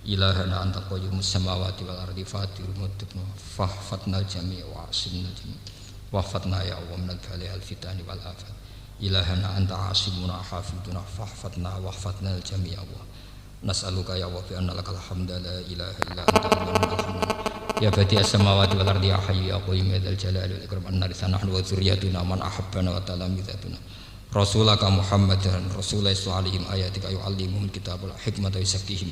Ilahana anta qayyumus samawati wal ardi fatirul mudibnu fahfatna jami' wa asimna jami' wahfatna ya Allah minal bali al fitani wal afat. Ilahana anta asimuna hafiduna fahfatna wahfatna jami' ya Allah. Nas'aluka ya Allah bi anna lakal hamda la ilaha illa anta al-hamd ya badi as-samawati wal ardi ya hayyu ya qayyum ya dzal jalali wal ikram anna nahnu wa dzurriyyatuna man ahabbana wa talamizatuna rasulaka Muhammadan rasulullah sallallahu alaihi ayatika yu'allimuhum kitabul hikmata wa yuzakkihim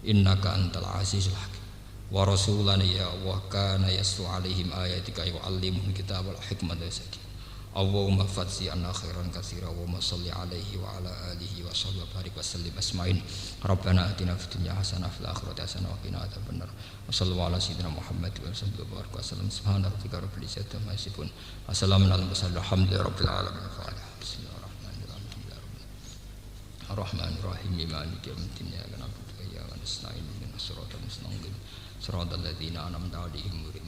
innaka antal azizul hakim wa rasulana ya Allah kana yasu alaihim ayatika yu'allimuhum kitabul hikmata wa yuzakkihim Allahumma fatsi anna khairan katsira wa shalli alaihi wa ala alihi wa sahbihi barik wa sallim asma'in rabbana atina fid dunya hasanah wa fil akhirati hasanah wa qina adzabannar wa sallallahu ala sayyidina Muhammad wa sallallahu alaihi wa sallam subhana rabbika rabbil izzati amma yasifun assalamu alaikum warahmatullahi wabarakatuh bismillahirrahmanirrahim arrahmanirrahim maliki yaumiddin iyyaka na'budu wa iyyaka nasta'in ihdinas siratal mustaqim siratal ladzina an'amta 'alaihim ghairil